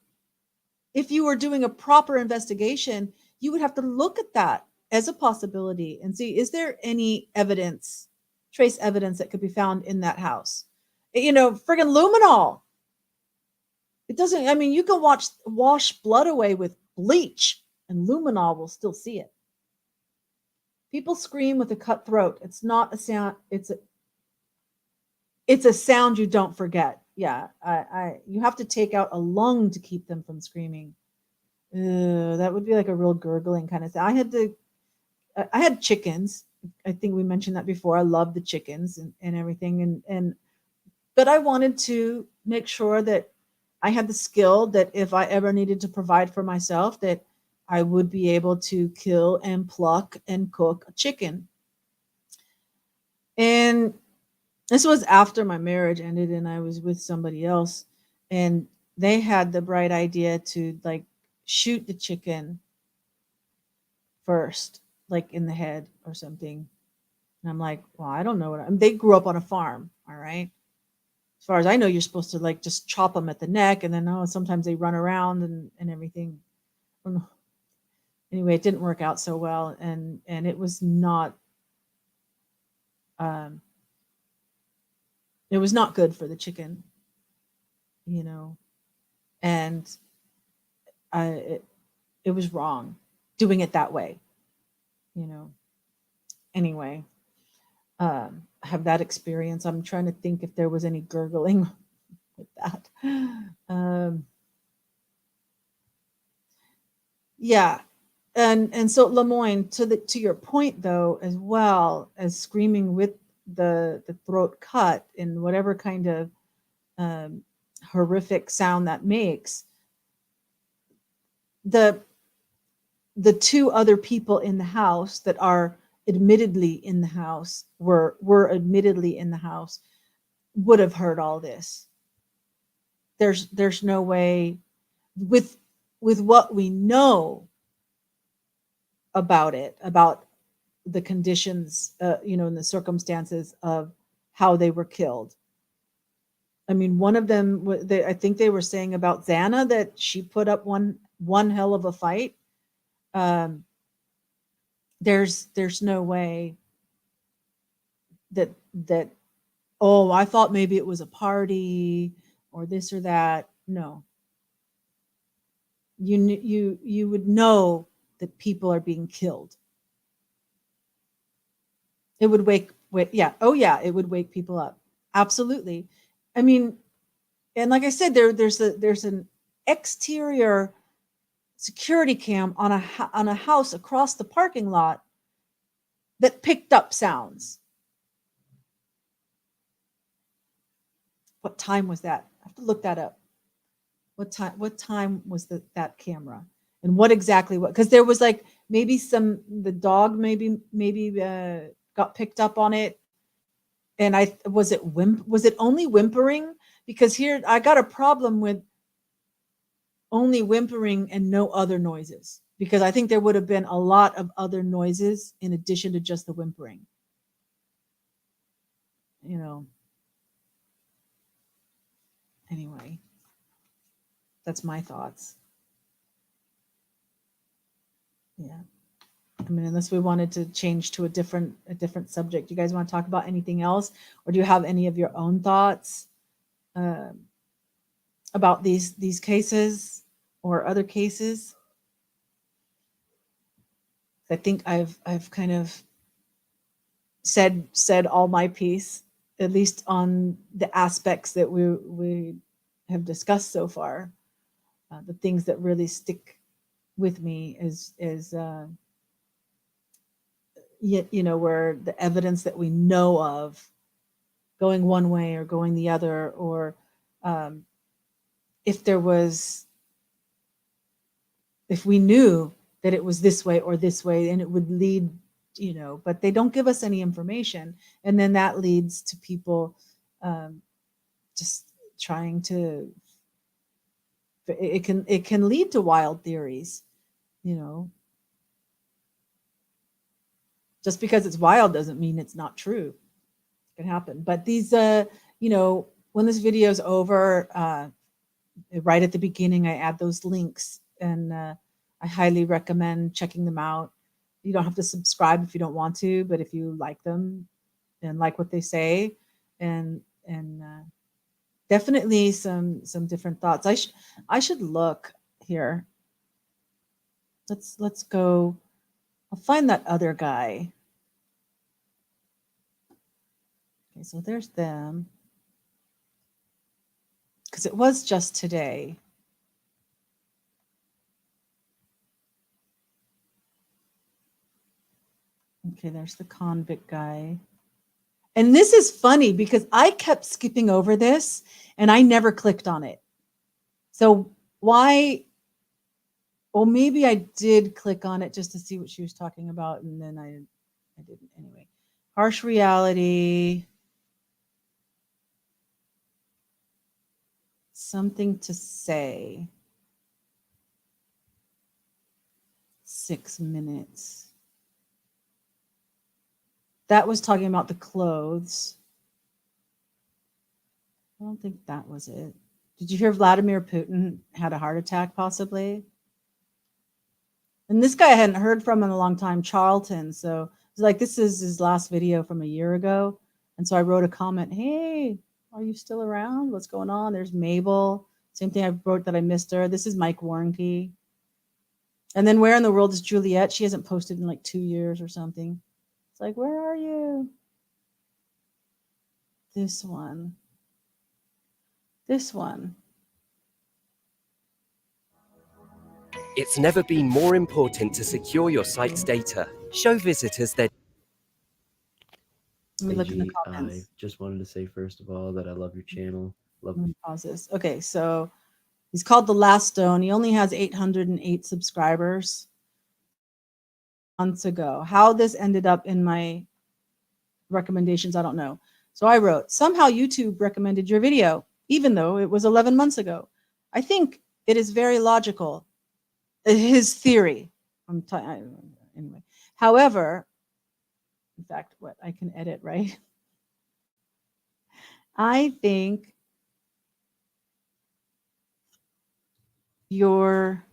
if you were doing a proper investigation, you would have to look at that as a possibility and see, is there any evidence, trace evidence that could be found in that house? Friggin' luminol. It doesn't, I mean, you can wash blood away with bleach and luminol will still see it. People scream with a cut throat. It's not a sound. It's a sound you don't forget. Yeah. You have to take out a lung to keep them from screaming. That would be like a real gurgling kind of thing. I had chickens. I think we mentioned that before. I love the chickens and everything. But I wanted to make sure that I had the skill that if I ever needed to provide for myself, that I would be able to kill and pluck and cook a chicken. And this was after my marriage ended and I was with somebody else. And they had the bright idea to like shoot the chicken first, like in the head or something. And I'm like, well, I don't know they grew up on a farm. All right. As far as I know, you're supposed to like just chop them at the neck. And then, sometimes they run around and everything. Anyway, it didn't work out so well. And it was not, it was not good for the chicken, and it was wrong doing it that way, Anyway, I have that experience. I'm trying to think if there was any gurgling with that. Yeah. And so Lemoyne, to your point though, as well as screaming with the throat cut in whatever kind of horrific sound that makes, the two other people in the house that are admittedly in the house were admittedly in the house would have heard all this. There's no way with what we know about it, about the conditions, and the circumstances of how they were killed. I mean, one of them, I think they were saying about Xana that she put up one hell of a fight. There's no way that oh, I thought maybe it was a party or this or that. No, you would know that people are being killed. It would wake yeah, oh yeah, it would wake people up. Absolutely. I mean, and like I said, there's an exterior security cam on a house across the parking lot that picked up sounds. What time was that? I have to look that up. What time was that camera? And what exactly what, because there was like maybe the dog maybe got picked up on it. And was it only whimpering? Because here I got a problem with only whimpering and no other noises, because I think there would have been a lot of other noises in addition to just the whimpering. You know. Anyway, that's my thoughts. Yeah. I mean, unless we wanted to change to a different subject. You guys want to talk about anything else, or do you have any of your own thoughts about these cases or other cases? I think I've kind of said all my piece, at least on the aspects that we have discussed so far. The things that really stick with me is where the evidence that we know of going one way or going the other, or if we knew that it was this way or this way, and it would lead, but they don't give us any information, and then that leads to people just trying to. It can lead to wild theories, Just because it's wild doesn't mean it's not true. It can happen. But these, when this video is over, right at the beginning, I add those links, and I highly recommend checking them out. You don't have to subscribe if you don't want to, but if you like them and like what they say, and definitely some different thoughts. I should look here. Let's go. I'll find that other guy. Okay, so there's them. Because it was just today. Okay, there's the convict guy. And this is funny because I kept skipping over this and I never clicked on it. So why? Well, maybe I did click on it just to see what she was talking about, and then I didn't anyway. Harsh reality. Something to say. 6 minutes. That was talking about the clothes. I don't think that was it. Did you hear Vladimir Putin had a heart attack possibly? And this guy I hadn't heard from in a long time, Charlton. So it's like, this is his last video from a year ago. And so I wrote a comment, hey, are you still around? What's going on? There's Mabel. Same thing I wrote that I missed her. This is Mike Warnke. And then where in the world is Juliet? She hasn't posted in like 2 years or something. It's like, where are you? This one. This one. It's never been more important to secure your site's data. Show visitors their... Let me look in the comments. I just wanted to say, first of all, that I love your channel. Let me pause this. Okay, so he's called The Last Stone. He only has 808 subscribers. Months ago. How this ended up in my recommendations, I don't know. So I wrote, somehow YouTube recommended your video, even though it was 11 months ago. I think it is very logical. His theory. Anyway. However, in fact, what I can edit, right? I think your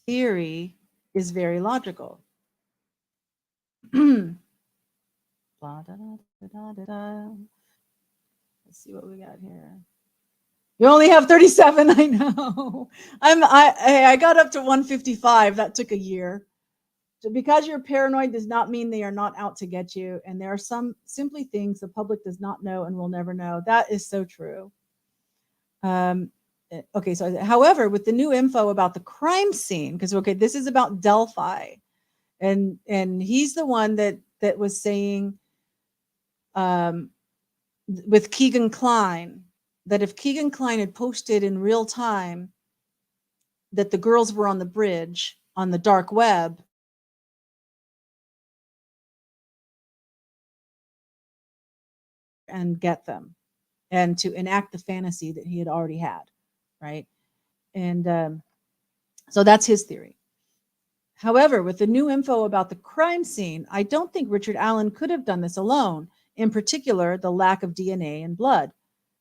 theory is very logical. Let's see what we got here. You only have 37. I know. I got up to 155. That took a year. So because you're paranoid does not mean they are not out to get you. And there are some simply things the public does not know and will never know. That is so true. Okay, so however, with the new info about the crime scene, because this is about Delphi, and he's the one that was saying with Keegan Kline, that if Keegan Kline had posted in real time that the girls were on the bridge on the dark web, and get them and to enact the fantasy that he had already had, right? And so that's his theory. However, with the new info about the crime scene, I don't think Richard Allen could have done this alone, in particular, the lack of DNA and blood.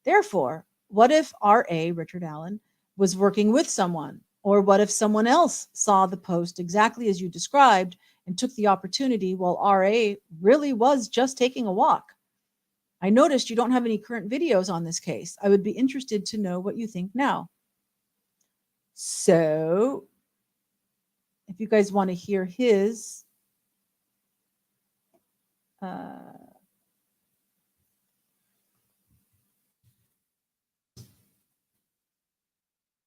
Therefore, what if R.A., Richard Allen, was working with someone? Or what if someone else saw the post exactly as you described and took the opportunity while R.A. really was just taking a walk? I noticed you don't have any current videos on this case. I would be interested to know what you think now. So, if you guys want to hear his there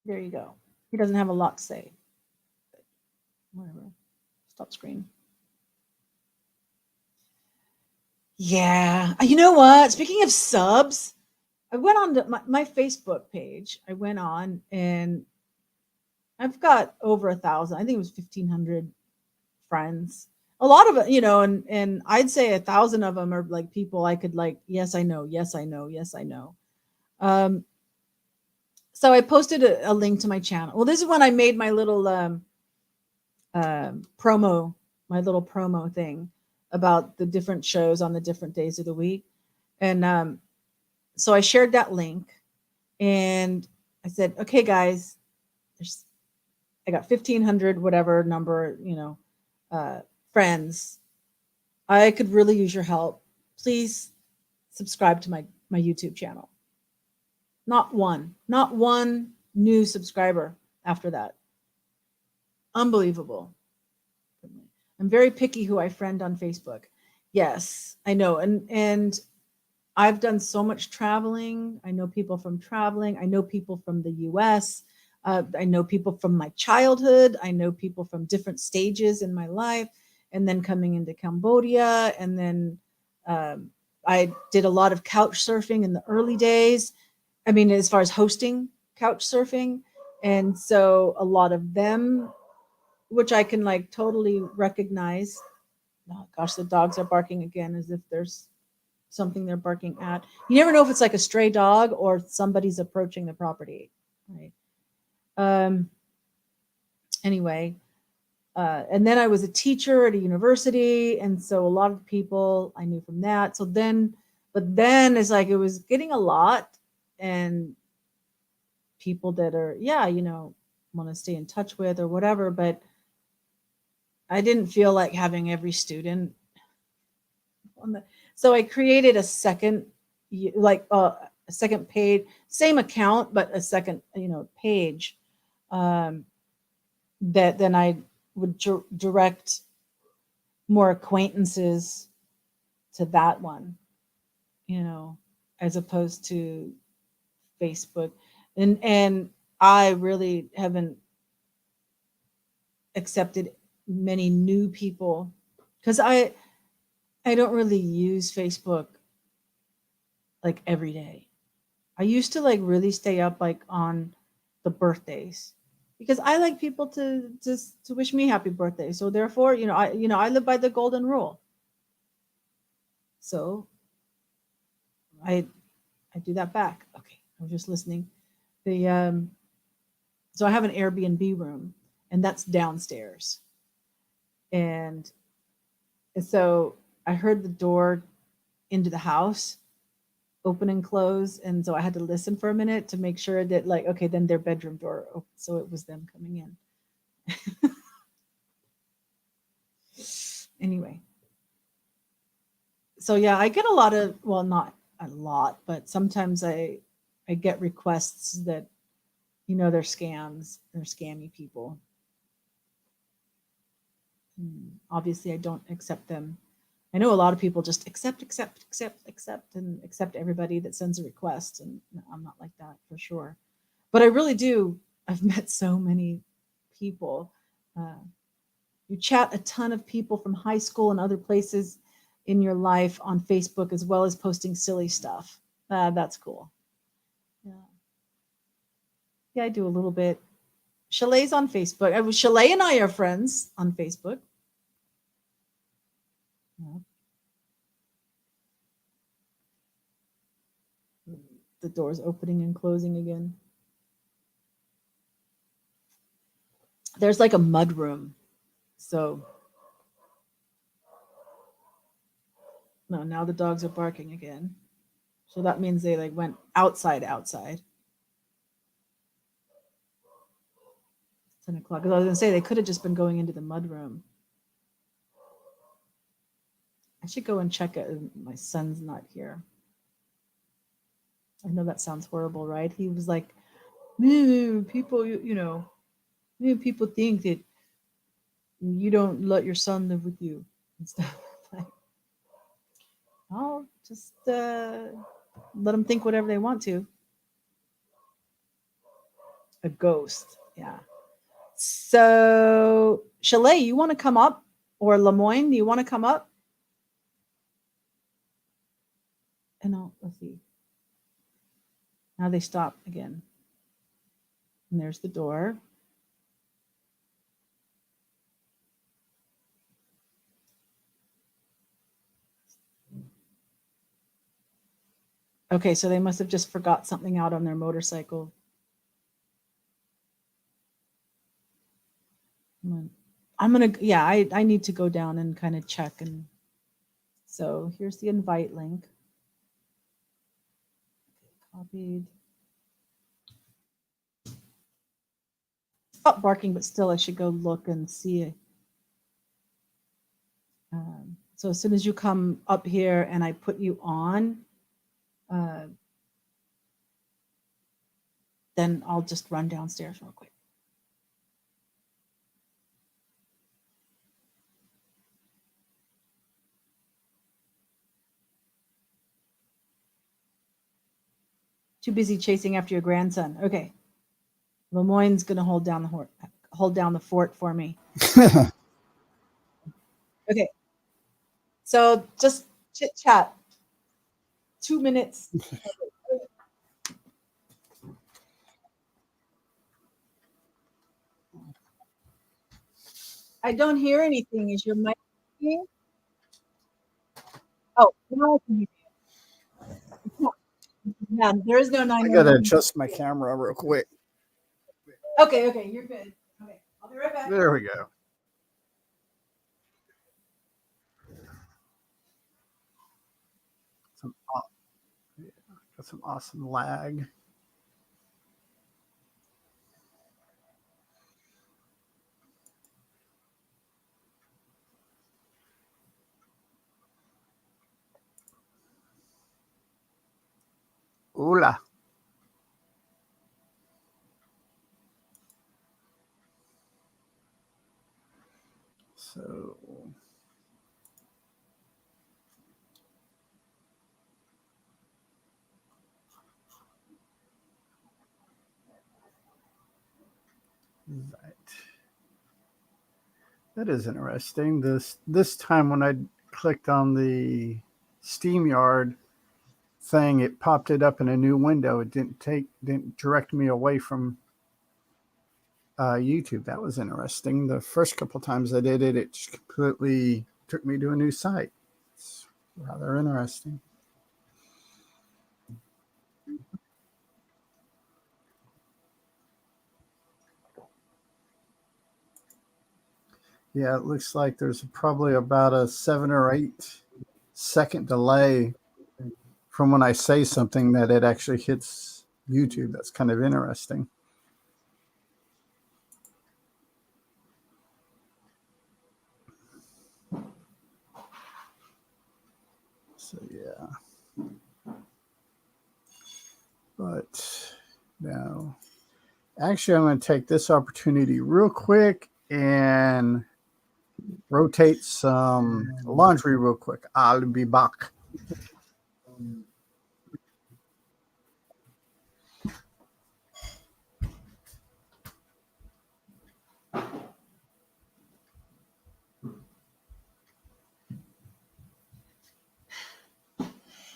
you go. He doesn't have a lot to say. Whatever. Stop screen. Yeah. You know what? Speaking of subs, I went on to my Facebook page. I went on and I've got over 1,000. I think it was 1,500 friends. A lot of it, and I'd say 1,000 of them are like people I could like, yes, I know, yes, I know, yes, I know. So I posted a link to my channel. Well, this is when I made my little promo, my little promo thing about the different shows on the different days of the week. And so I shared that link and I said, okay, guys, I got 1,500, whatever number, friends. I could really use your help. Please subscribe to my YouTube channel. Not one new subscriber after that. Unbelievable. I'm very picky who I friend on Facebook. Yes, I know. And I've done so much traveling. I know people from traveling. I know people from the US. I know people from my childhood. I know people from different stages in my life. And then coming into Cambodia. And then I did a lot of couch surfing in the early days. I mean, as far as hosting couch surfing. And so a lot of them, which I can like totally recognize. Oh gosh, the dogs are barking again as if there's something they're barking at. You never know if it's like a stray dog or somebody's approaching the property, right? Anyway, and then I was a teacher at a university, and so a lot of people I knew from that. So then, but then it's like it was getting a lot, and people that are want to stay in touch with or whatever, but I didn't feel like having every student on the. So I created a second, a second page, same account, but a second, page that then I would direct more acquaintances to that one, as opposed to Facebook. And I really haven't accepted many new people because I don't really use Facebook like every day. I used to like really stay up like on the birthdays because I like people to just to wish me happy birthday. So therefore, I live by the golden rule. So I do that back. Okay, I was just listening. So I have an Airbnb room and that's downstairs. And so I heard the door into the house open and close, and so I had to listen for a minute to make sure that like, okay, then their bedroom door open, so it was them coming in. Anyway, so yeah, I get a lot of, well, not a lot, but sometimes I get requests that they're scams, they're scammy people. Obviously I don't accept them. I know a lot of people just accept and accept everybody that sends a request, and I'm not like that for sure. But I really do. I've met so many people. You chat a ton of people from high school and other places in your life on Facebook, as well as posting silly stuff. That's cool. Yeah. Yeah, I do a little bit. Chalet's on Facebook. Chalet and I are friends on Facebook. Yeah. The door's opening and closing again. There's like a mud room. So no, now the dogs are barking again. So that means they like went outside. 10 o'clock. Because I was gonna say they could have just been going into the mud room. I should go and check it. My son's not here. I know that sounds horrible, right? He was like, people, people think that you don't let your son live with you and stuff. Like, I'll just let them think whatever they want to. A ghost, yeah. So, Chalet, you want to come up? Or Lemoyne, do you want to come up? And let's see. Now they stop again. And there's the door. Okay, so they must have just forgot something out on their motorcycle. I need to go down and kind of check. And so here's the invite link. Copied. Stop barking, but still I should go look and see it. So as soon as you come up here and I put you on, then I'll just run downstairs real quick. Too busy chasing after your grandson. Okay. Lemoyne's gonna hold down the fort for me. Okay. So just chit chat. 2 minutes. I don't hear anything. Is your mic working? Oh, now I can hear you. Yeah, there is no I 911. gotta adjust my camera real quick. Okay, you're good. Okay, I'll be right back. There we go. Got some awesome lag. Hola. So that is interesting. This time when I clicked on the SteamYard thing, it popped it up in a new window. It didn't direct me away from YouTube. That was interesting. The first couple times I did it, it just completely took me to a new site. It's rather interesting. Yeah, it looks like there's probably about a 7 or 8 second delay from when I say something that it actually hits YouTube. That's kind of interesting. So yeah. But now, actually, I'm going to take this opportunity real quick and rotate some laundry real quick. I'll be back.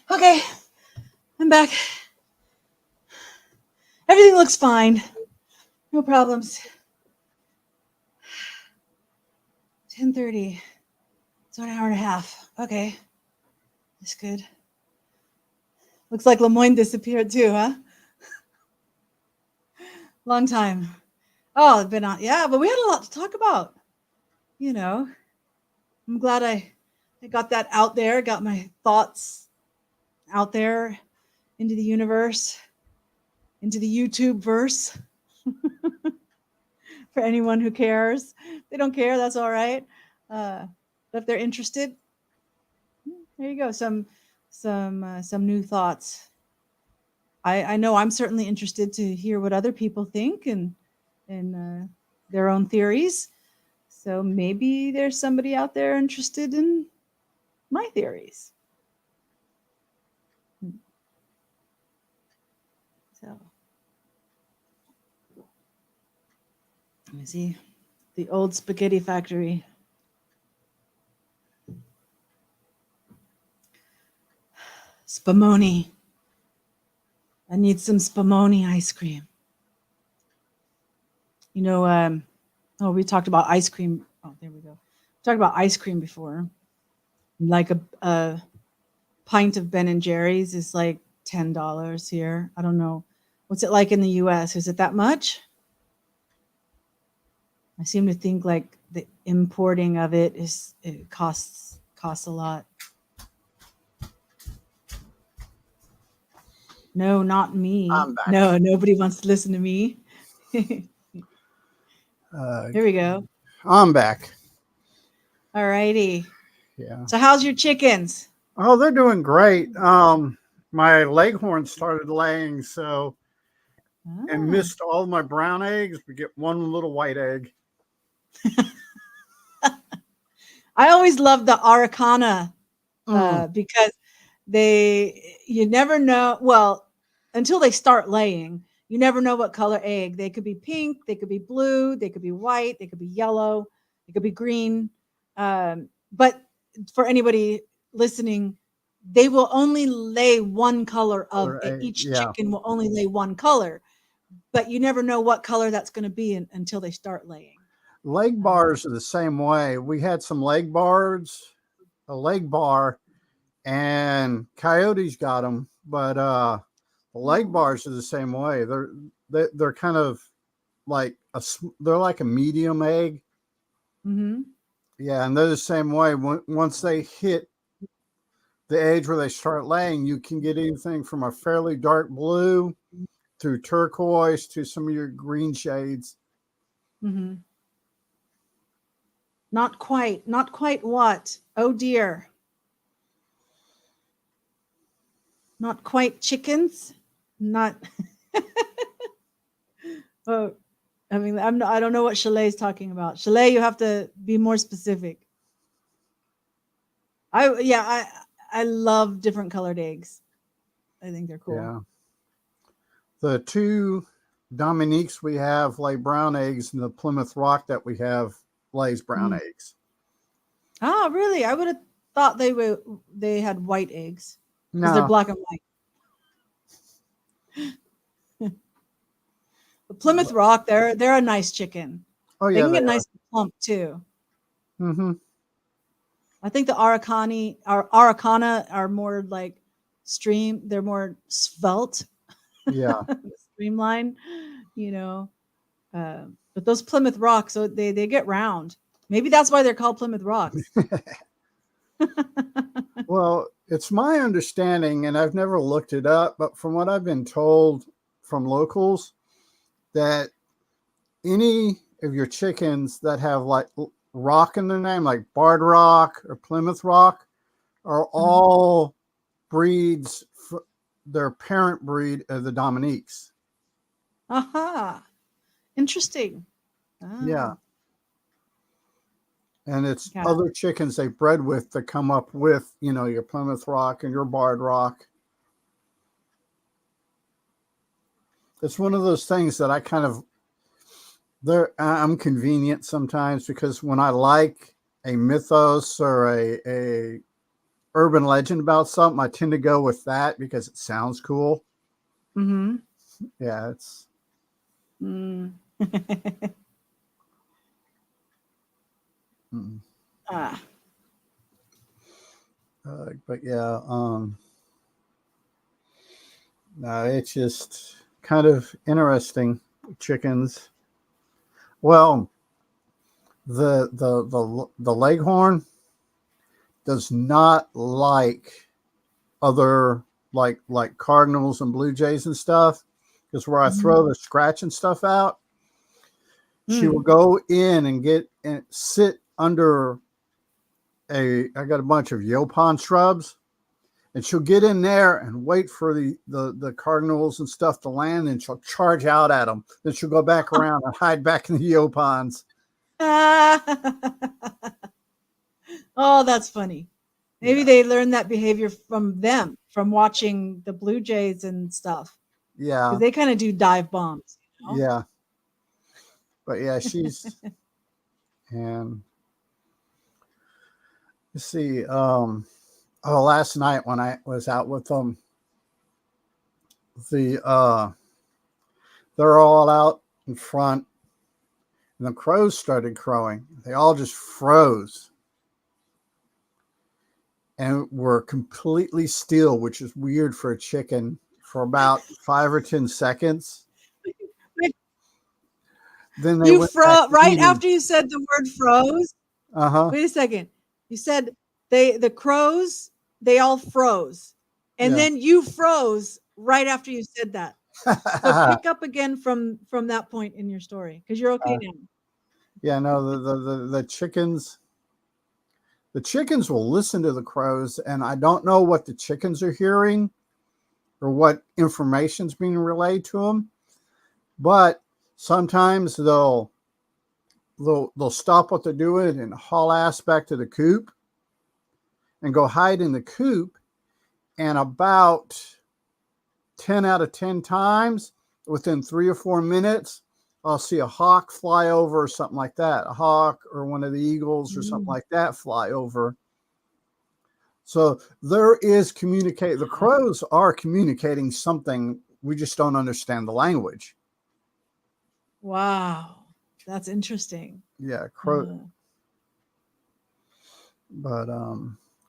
Okay, I'm back. Everything looks fine. No problems. 10:30. So an hour and a half. Okay. That's good. Looks like Lemoyne disappeared too, huh? Long time. Oh, it's been on. Yeah, but we had a lot to talk about. You know, I'm glad I got that out there, got my thoughts out there into the universe, into the YouTube verse. For anyone who cares. If they don't care, that's all right. But if they're interested, there you go. Some new thoughts. I know I'm certainly interested to hear what other people think and their own theories. So maybe there's somebody out there interested in my theories. So let me see. The old spaghetti factory. Spumoni. I need some spumoni ice cream. You know, we talked about ice cream. Oh, there we go. We talked about ice cream before. Like a pint of Ben and Jerry's is like $10 here. I don't know. What's it like in the US? Is it that much? I seem to think like the importing of it costs a lot. No, not me. I'm back. No, nobody wants to listen to me. Here we go. I'm back. All righty. Yeah. So how's your chickens? Oh, they're doing great. My leghorn started laying, so and missed all my brown eggs. We get one little white egg. I always love the Araucana because you never know. Well, until they start laying, you never know what color egg. They could be pink, they could be blue, they could be white, they could be yellow, they could be green. But for anybody listening, they will only lay one color of it. Each chicken will only lay one color, but you never know what color that's going to be until they start laying. Leg bars are the same way. We had some a leg bar, and coyotes got them, but the leg bars are the same way. They're kind of like they're like a medium egg. Mm-hmm. Yeah, and they're the same way. Once they hit the age where they start laying, you can get anything from a fairly dark blue through turquoise to some of your green shades. Mm-hmm. Not quite what? Oh dear. Not quite chickens? Not. Oh, I mean, I don't know what Chalet's talking about. Chalet, you have to be more specific. I love different colored eggs. I think they're cool. Yeah. The two Dominiques we have lay brown eggs, and the Plymouth Rock that we have lays brown eggs. Oh, really? I would have thought they had white eggs because they're black and white. The Plymouth Rock, they're a nice chicken. Oh yeah, they can get nice and plump too. Mm-hmm. I think the Araucana are more like they're more svelte. Yeah. Streamline, you know. But those Plymouth Rocks, so they get round. Maybe that's why they're called Plymouth Rocks. Well, it's my understanding, and I've never looked it up, but from what I've been told from locals, that any of your chickens that have like rock in their name, like Barred Rock or Plymouth Rock, are all breeds. Their parent breed of the Dominiques. Aha, interesting. Yeah. And it's other chickens they bred with that come up with, your Plymouth Rock and your Barred Rock. It's one of those things that I kind of, I'm convenient sometimes because when I like a mythos or urban legend about something, I tend to go with that because it sounds cool. Mm-hmm. Yeah, it's Mm. mm. Ah. But yeah, no, it's just kind of interesting. Chickens. Well, the leghorn does not like other like cardinals and blue jays and stuff, because where I throw the scratch and stuff out, she will go in and get and sit under I got a bunch of yopon shrubs, and she'll get in there and wait for the cardinals and stuff to land, and she'll charge out at them. Then she'll go back around and hide back in the yopons. Oh, that's funny. Maybe Yeah. they learned that behavior from them, from watching the Blue Jays and stuff. Yeah. Because they kind of do dive bombs. You know? Yeah. But yeah, she's and let's see. Last night when I was out with them, they're all out in front, and the crows started crowing. They all just froze and were completely still, which is weird for a chicken, for about 5 or 10 seconds. Then they went back right eating. after you said the word froze. Wait a second. You said the crows, they all froze. And Yeah. then you froze right after you said that. So pick up again from that point in your story, because you're okay now. Yeah, no, the chickens will listen to the crows, and I don't know what the chickens are hearing or what information's being relayed to them, but sometimes they'll stop what they're doing and haul ass back to the coop and go hide in the coop, and about 10 out of 10 times within 3 or 4 minutes, I'll see a hawk fly over or something like that. A hawk or one of the eagles or something like that fly over. So there is communicate. The crows are communicating something. We just don't understand the language. Wow. That's interesting. Yeah, but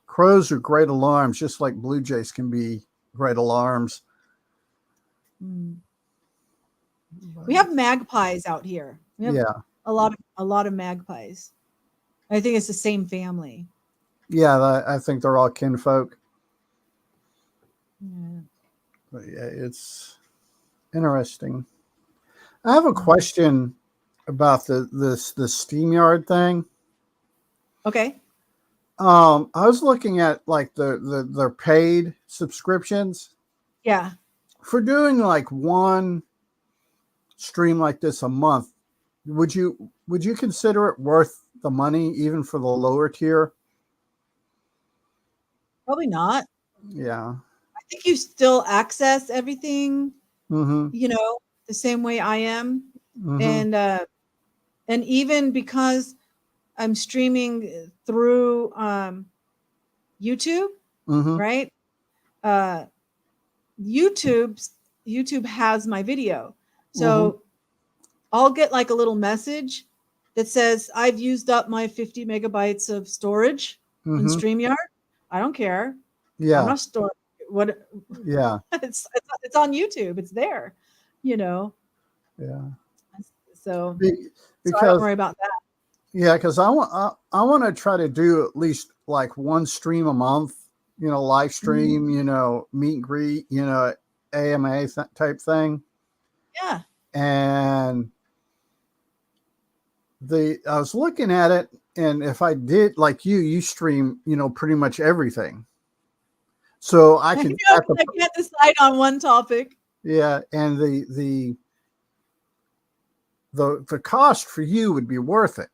crows are great alarms, just like blue jays can be great alarms. We have magpies out here. We have a lot of magpies. I think it's the same family. Yeah, I think they're all kinfolk. Yeah. But yeah, it's interesting. I have a question about the SteamYard thing. Okay. I was looking at like their paid subscriptions. Yeah. For doing like one stream like this a month, would you consider it worth the money even for the lower tier? Probably not. Yeah. I think you still access everything, Mm-hmm. you know, the same way I am. Mm-hmm. And even because I'm streaming through YouTube, Mm-hmm. right? YouTube has my video. So I'll get like a little message that says I've used up my 50 megabytes of storage in StreamYard. I don't care. Yeah. I'm not storing what. Yeah. It's on YouTube. It's there, you know. Yeah. So because I don't worry about that. Yeah, because I want to try to do at least like one stream a month, live stream, meet and greet, AMA type thing. Yeah. And I was looking at it, and if I did like you stream, pretty much everything. So I can. I can't decide on one topic. Yeah, and the cost for you would be worth it.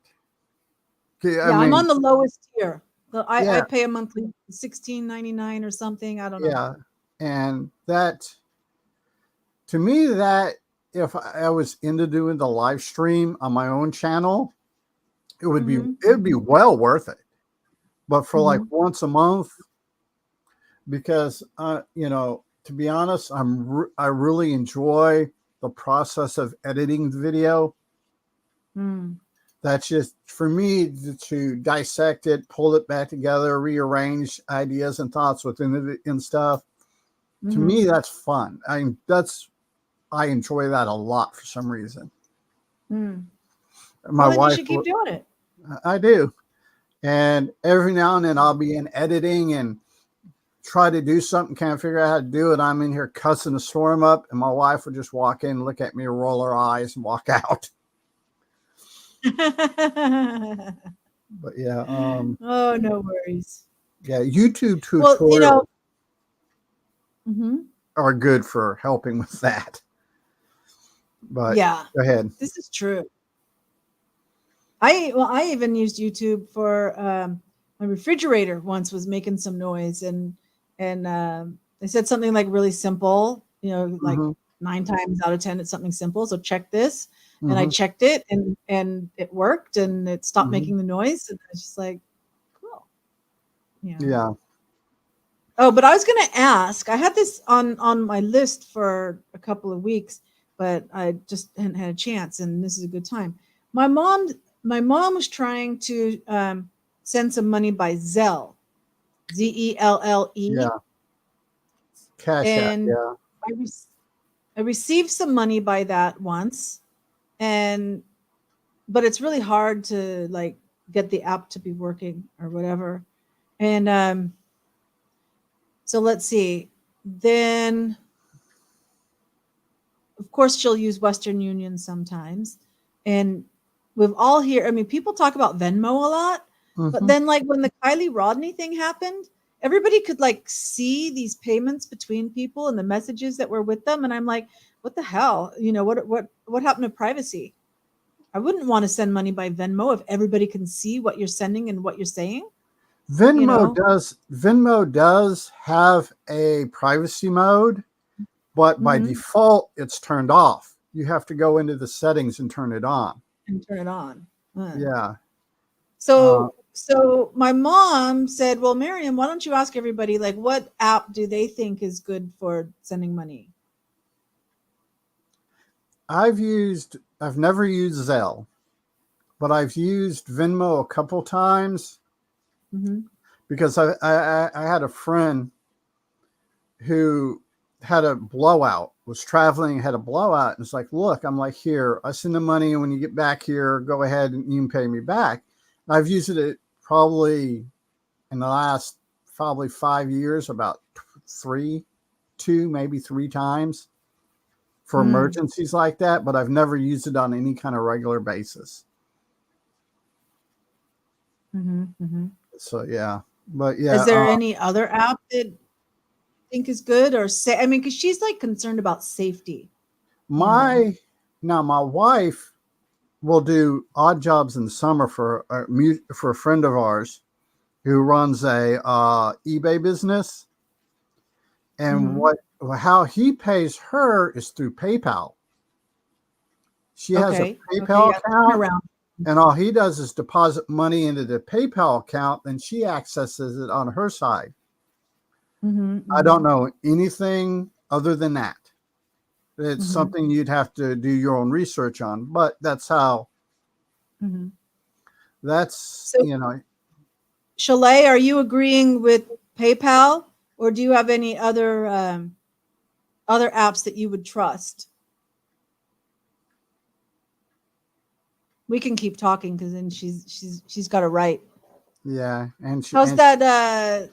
I'm on the lowest tier. I pay a monthly $16.99 or something. I don't know. Yeah, and that, to me, that if I was into doing the live stream on my own channel, it would be well worth it. But for like once a month, because to be honest, I really enjoy the process of editing the video. That's just for me to dissect it, pull it back together, rearrange ideas and thoughts within it and stuff. To me, that's fun. I enjoy that a lot for some reason. My Well, then wife, you should keep doing it. I do, and every now and then I'll be in editing and try to do something, can't figure out how to do it. I'm in here cussing the storm up, and my wife would just walk in, look at me, roll her eyes, and walk out. But yeah, oh, no worries. yeah, YouTube Well, tutorials are good for helping with that. But yeah, go ahead. this is true. I even used YouTube for my refrigerator once was making some noise, and they said something like really simple, like 9 times out of 10 it's something simple. So check this, and I checked it, and it worked, and it stopped making the noise, and I was just like, cool. Yeah. Oh, but I was going to ask. I had this on my list for a couple of weeks, but I just hadn't had a chance, and this is a good time. My mom was trying to send some money by Zelle, Zelle. Yeah. Cash App. And Yeah. I received some money by that once, but it's really hard to like get the app to be working or whatever. And so let's see. Then, of course, she'll use Western Union sometimes, and we've all here. I mean, people talk about Venmo a lot, but then like when the Kylie Rodney thing happened, everybody could like see these payments between people and the messages that were with them, and I'm like, what the hell? What happened to privacy? I wouldn't want to send money by Venmo if everybody can see what you're sending and what you're saying. Venmo does have a privacy mode, but by default it's turned off. You have to go into the settings and turn it on. Yeah. So my mom said, well, Miriam, why don't you ask everybody, like, what app do they think is good for sending money? I've never used Zelle, but I've used Venmo a couple times because I had a friend who had a blowout, was traveling, had a blowout, and it's like, look, I'm like, here, I send the money, and when you get back here, go ahead and you can pay me back. And I've used it probably in the last 5 years, about 2, maybe 3 times for emergencies like that, but I've never used it on any kind of regular basis. So yeah, but yeah. Is there any other app that you think is good, or say? I mean, because she's like concerned about safety. My wife will do odd jobs in the summer for a friend of ours who runs a eBay business, and how he pays her is through PayPal. She has a PayPal account. And all he does is deposit money into the PayPal account, and she accesses it on her side. I don't know anything other than that. It's something you'd have to do your own research on, but that's how. That's, Chalet, are you agreeing with PayPal, or do you have any other apps that you would trust? We can keep talking because then she's got it right. Yeah, and how's that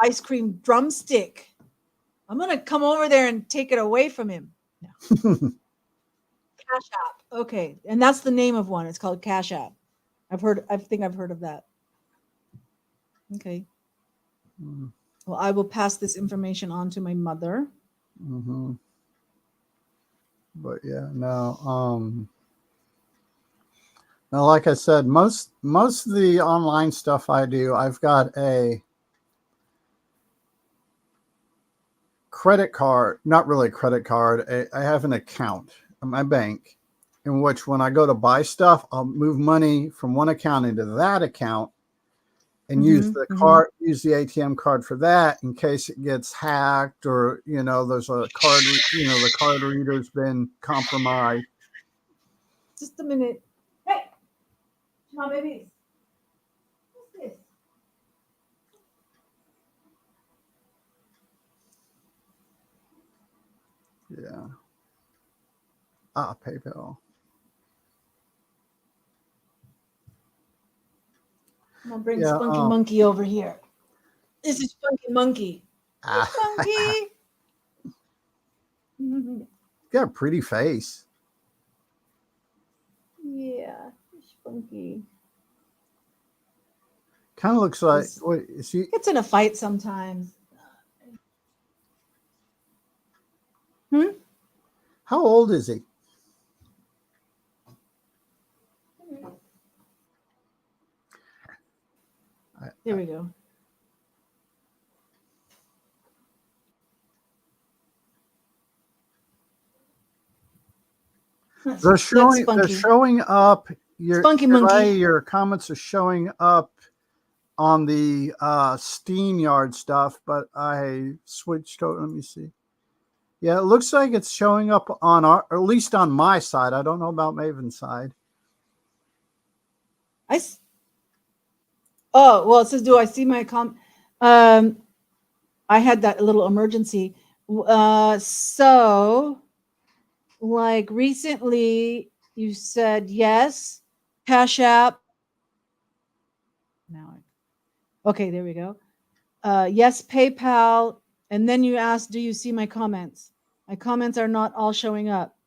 ice cream drumstick? I'm gonna come over there and take it away from him. No. Cash App. Okay, and that's the name of one. It's called Cash App. I think I've heard of that. Okay. Well, I will pass this information on to my mother. But yeah, no. Now, like I said, most of the online stuff I do, I've got a credit card, not really a credit card. I have an account at my bank in which when I go to buy stuff, I'll move money from one account into that account. and use the card, use the ATM card for that in case it gets hacked or, you know, there's a card, you know, the card reader's been compromised. Just a minute. Hey, come on, babies. What's this? Yeah. PayPal. I'm gonna bring Yeah, Spunky Monkey over here. This is Spunky Monkey. Hey, Spunky. Got a pretty face. Yeah, Spunky. Kind of looks like. Wait, is he? Gets in a fight sometimes. How old is he? There we go. They're showing up. Spunky Monkey. Your comments are showing up on the SteamYard stuff, but I switched over. Let me see. Yeah, it looks like it's showing up on our, or at least on my side. I don't know about Maven's side. Oh, well, it says, do I see my I had that little emergency. So, like recently, you said yes, Cash App. Okay, there we go. Yes, PayPal. And then you asked, do you see my comments? My comments are not all showing up.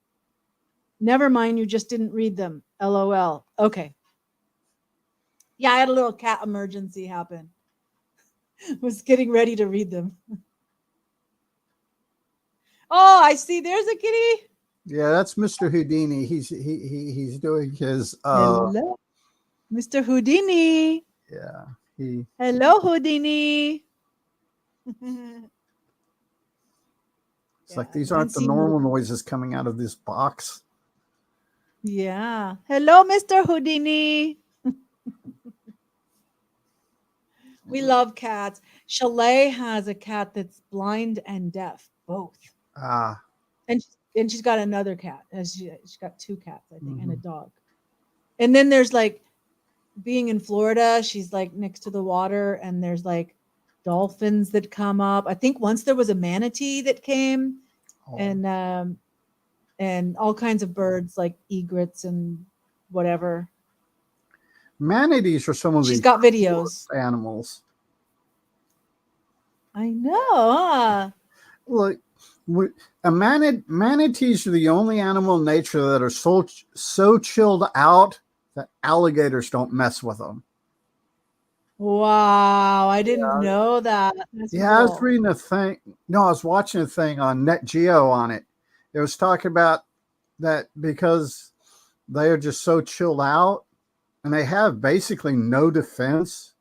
Never mind, you just didn't read them. LOL. Okay. Yeah, I had a little cat emergency happen. Was getting ready to read them. Oh, I see. There's a kitty. Yeah, that's Mr. Houdini. He's doing his Hello, Mr. Houdini. Yeah, Hello, Houdini. It's like these aren't the normal noises coming out of this box. Yeah. Hello, Mr. Houdini. We love cats. Chalet has a cat that's blind and deaf, both. And she's got another cat. She's got two cats, I think, and a dog. And then there's like, being in Florida, she's like next to the water, and there's like dolphins that come up. I think once there was a manatee that came, and all kinds of birds like egrets and whatever. Manatees are some of She's got videos. Animals. I know. Look, manatees are the only animal in nature that are so chilled out that alligators don't mess with them. Wow, I didn't know that. That's cool. I was reading a thing. No, I was watching a thing on Net Geo on it. It was talking about that because they are just so chilled out and they have basically no defense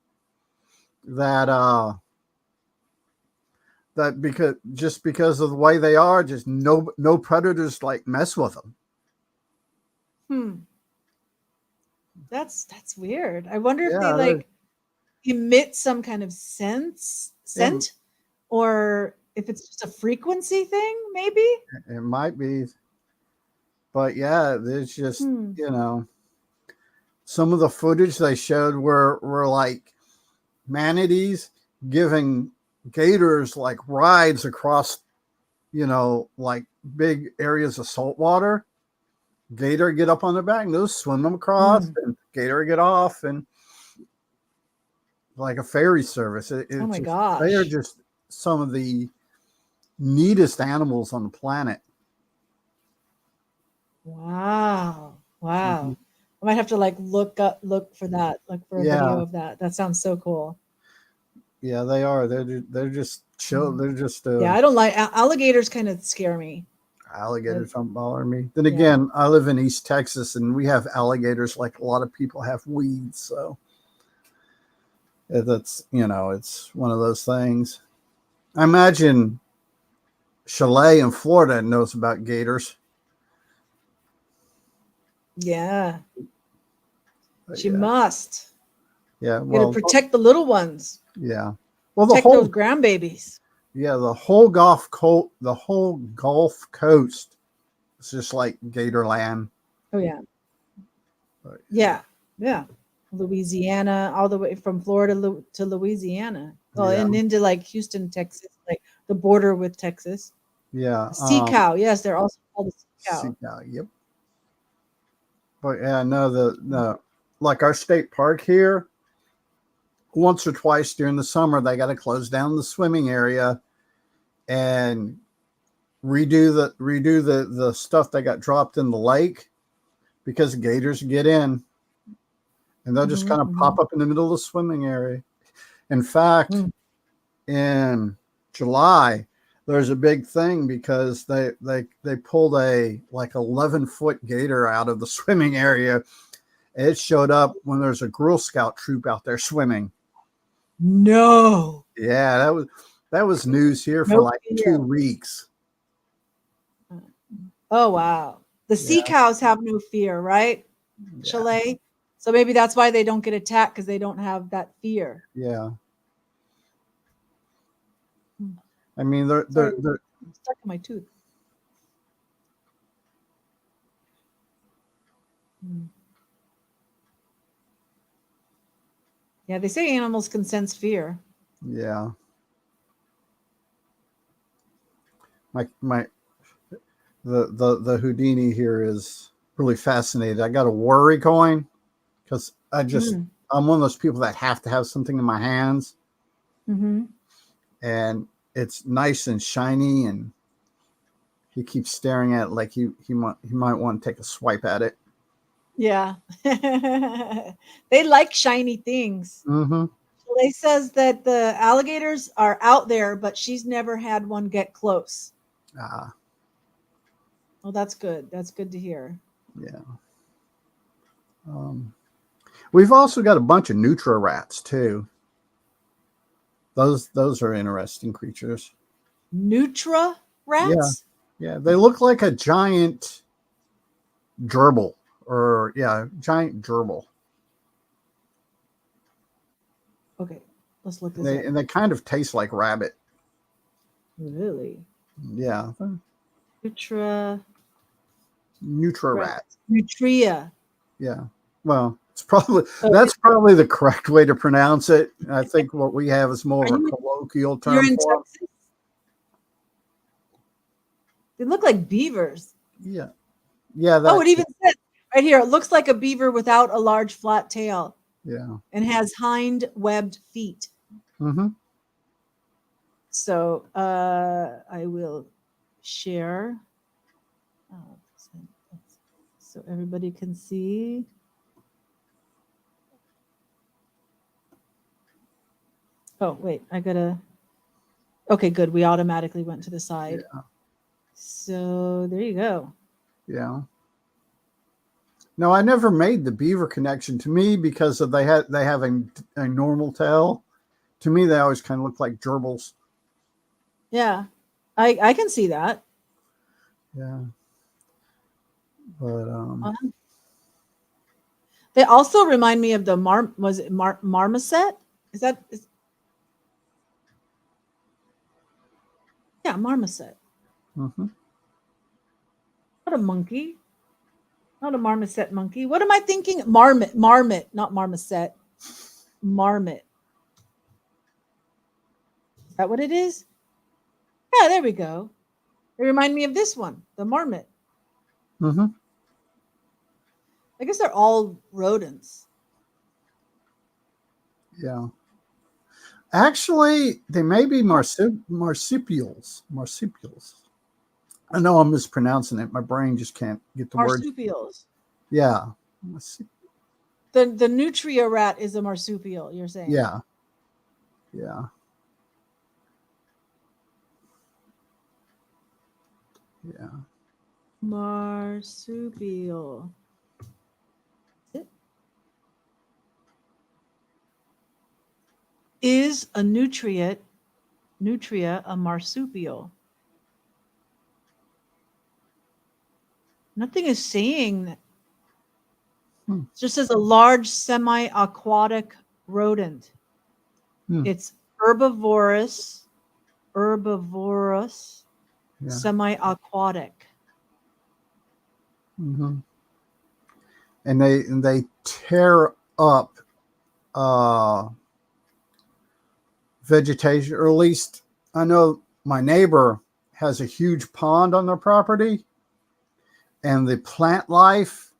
that because of the way they are, just no predators like mess with them. That's weird. I wonder if they like emit some kind of scent, or if it's just a frequency thing, maybe. It might be. But yeah, there's just, you know, some of the footage they showed were like manatees giving gators like rides across, you know, like big areas of salt water. Gator get up on their back and they'll swim them across, and gator get off, and like a ferry service. Oh my gosh. They are just some of the neatest animals on the planet. Wow. I might have to like look for that, like for a video of that. That sounds so cool. Yeah, they are. They're just chill. They're just yeah. I don't like alligators. Kind of scare me. Alligators don't bother me. Then again, I live in East Texas, and we have alligators like a lot of people have weeds. So that's, you know, it's one of those things. I imagine Chalet in Florida knows about gators. Yeah, she must. Yeah. You gotta Well, protect the little ones. yeah. Well, Protect those grandbabies. the whole Gulf Coast is just like Gatorland. Oh yeah. But, Yeah. Yeah. Louisiana, all the way from Florida to Louisiana. Well, yeah. and into like Houston, Texas, like the border with Texas. Yeah. Sea cow. Yes, they're also called a sea cow. Yep. But yeah, no, like our state park here, once or twice during the summer, they got to close down the swimming area and redo the stuff that got dropped in the lake because gators get in and they'll just kind of pop up in the middle of the swimming area. In fact, in July, there's a big thing because they pulled a like 11-foot gator out of the swimming area. It showed up when there's a Girl Scout troop out there swimming. No. Yeah, that was news here for Nope. like 2 weeks. Oh wow. The sea cows have no fear, right? Yeah. Chalet. So maybe that's why they don't get attacked because they don't have that fear. Yeah. I mean, they're Stuck in my tooth. Yeah, they say animals can sense fear. yeah. The Houdini here is really fascinated. I got a worry coin because I'm one of those people that have to have something in my hands, and it's nice and shiny, and he keeps staring at it like he might want to take a swipe at it. Yeah. They like shiny things. Chalet says that the alligators are out there, but she's never had one get close. Well, that's good. That's good to hear. Yeah. We've also got a bunch of Nutra rats too. Those are interesting creatures. Nutra rats? Yeah. They look like a giant gerbil giant gerbil. Okay, let's look this up. And they kind of taste like rabbit. Really? Yeah. Nutra rat. Nutria. Yeah. Well, that's probably the correct way to pronounce it. I think what we have is more of a colloquial term. You're in Texas? They look like beavers. Yeah. Yeah. It even says right here, it looks like a beaver without a large flat tail. Yeah. And has hind webbed feet. So I will share so everybody can see. Oh, wait, okay, good. We automatically went to the side. Yeah. So there you go. Yeah. No, I never made the beaver connection. To me, because they have a normal tail. To me, they always kind of look like gerbils. Yeah, I can see that. Yeah. But they also remind me of the marmoset. Yeah, marmoset. Not a monkey. Not a marmoset monkey. What am I thinking? Marmot, not marmoset. Marmot. Is that what it is? Yeah, there we go. They remind me of this one, the marmot. I guess they're all rodents. Yeah. Actually, they may be marsupials. Marsupials. I know I'm mispronouncing it. My brain just can't get the word. Marsupials. Yeah. The nutria rat is a marsupial, you're saying? Yeah. Yeah. Yeah. Marsupial. Is a nutria a marsupial? Nothing is saying that. It just says a large semi-aquatic rodent. Hmm. It's herbivorous, Yeah. semi-aquatic. Hmm. And they tear up vegetation, or at least I know my neighbor has a huge pond on their property, and the plant life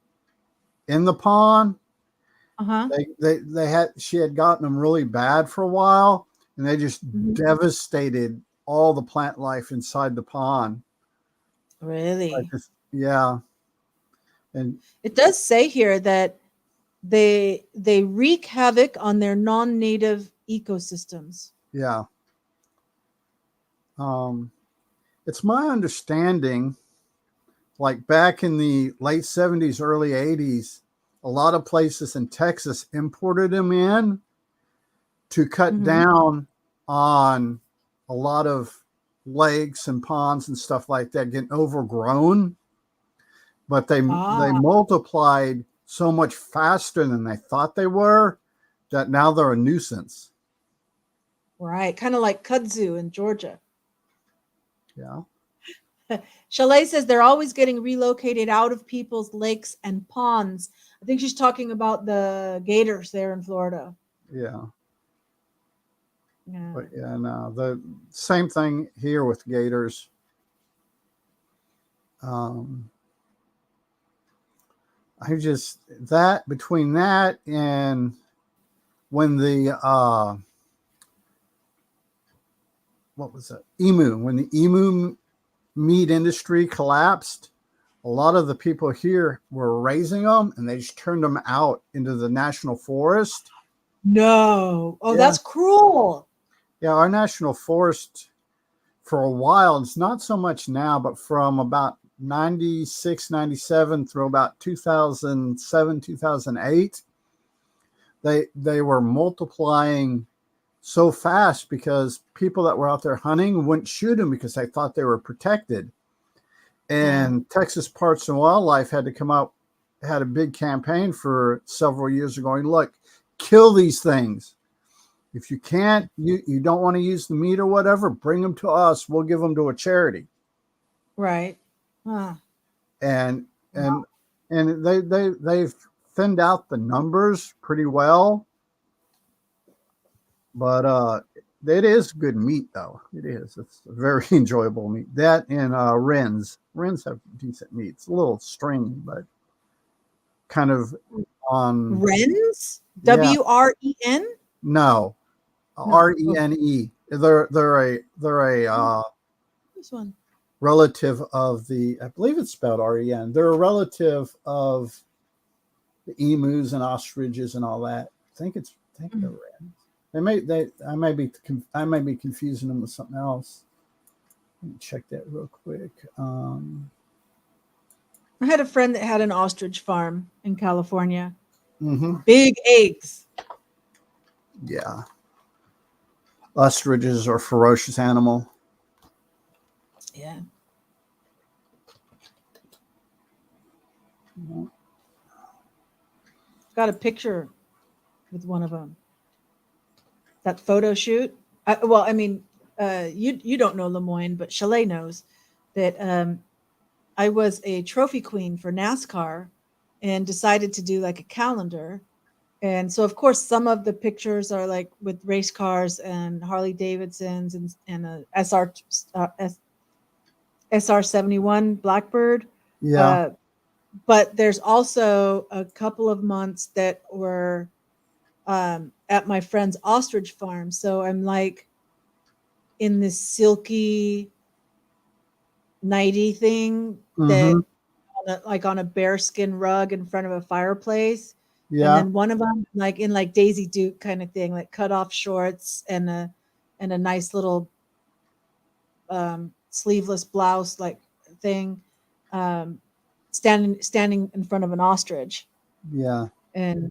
in the pond, Uh-huh. she had gotten them really bad for a while, and they just Mhm. devastated all the plant life inside the pond. Really? Yeah. And It does say here that they wreak havoc on their non-native ecosystems. yeah. It's my understanding, like back in the late 70s, early 80s, a lot of places in Texas imported them in to cut Mhm. down on a lot of lakes and ponds and stuff like that getting overgrown. But they Ah, multiplied so much faster than they thought they were that now they're a nuisance. right. Kind of like kudzu in Georgia. Yeah. Chalet says they're always getting relocated out of people's lakes and ponds. I think she's talking about the gators there in Florida. Yeah. Yeah. But yeah, no, the same thing here with gators. I just that between that and when the what was it? When the emu meat industry collapsed, a lot of the people here were raising them and they just turned them out into the national forest. No. Oh, Yeah. that's cruel. Yeah, our national forest for a while, it's not so much now, but from about 96, 97 through about 2007, 2008, they were multiplying so fast because people that were out there hunting wouldn't shoot them because they thought they were protected. And Texas Parks and Wildlife had to come out, had a big campaign for several years ago going, look, kill these things. If you can't, you don't want to use the meat or whatever, bring them to us. We'll give them to a charity. Right. Huh. And they've thinned out the numbers pretty well. But it is good meat, though. It is. It's a very enjoyable meat. That and wrens. Wrens have decent meat. It's a little stringy, but kind of on. Wrens? Yeah. WREN? No. No. RENE. They're a This one. relative of the. I believe it's spelled REN. They're a relative of the emus and ostriches and all that. I think they're wrens. I may be confusing them with something else. Let me check that real quick. I had a friend that had an ostrich farm in California. Mm-hmm. Big eggs. Yeah. Ostriches are a ferocious animal. Yeah. Got a picture with one of them. That photo shoot. You don't know Lemoyne, but Chalet knows that I was a trophy queen for NASCAR and decided to do like a calendar. And so, of course, some of the pictures are like with race cars and Harley Davidsons and a SR-71 Blackbird. Yeah. But there's also a couple of months that were at my friend's ostrich farm. So I'm like in this silky nighty thing Mm-hmm. that like on a bearskin rug in front of a fireplace. And Yeah. then one of them like in like Daisy Duke kind of thing, like cut off shorts and a nice little sleeveless blouse like thing, standing in front of an ostrich Yeah. and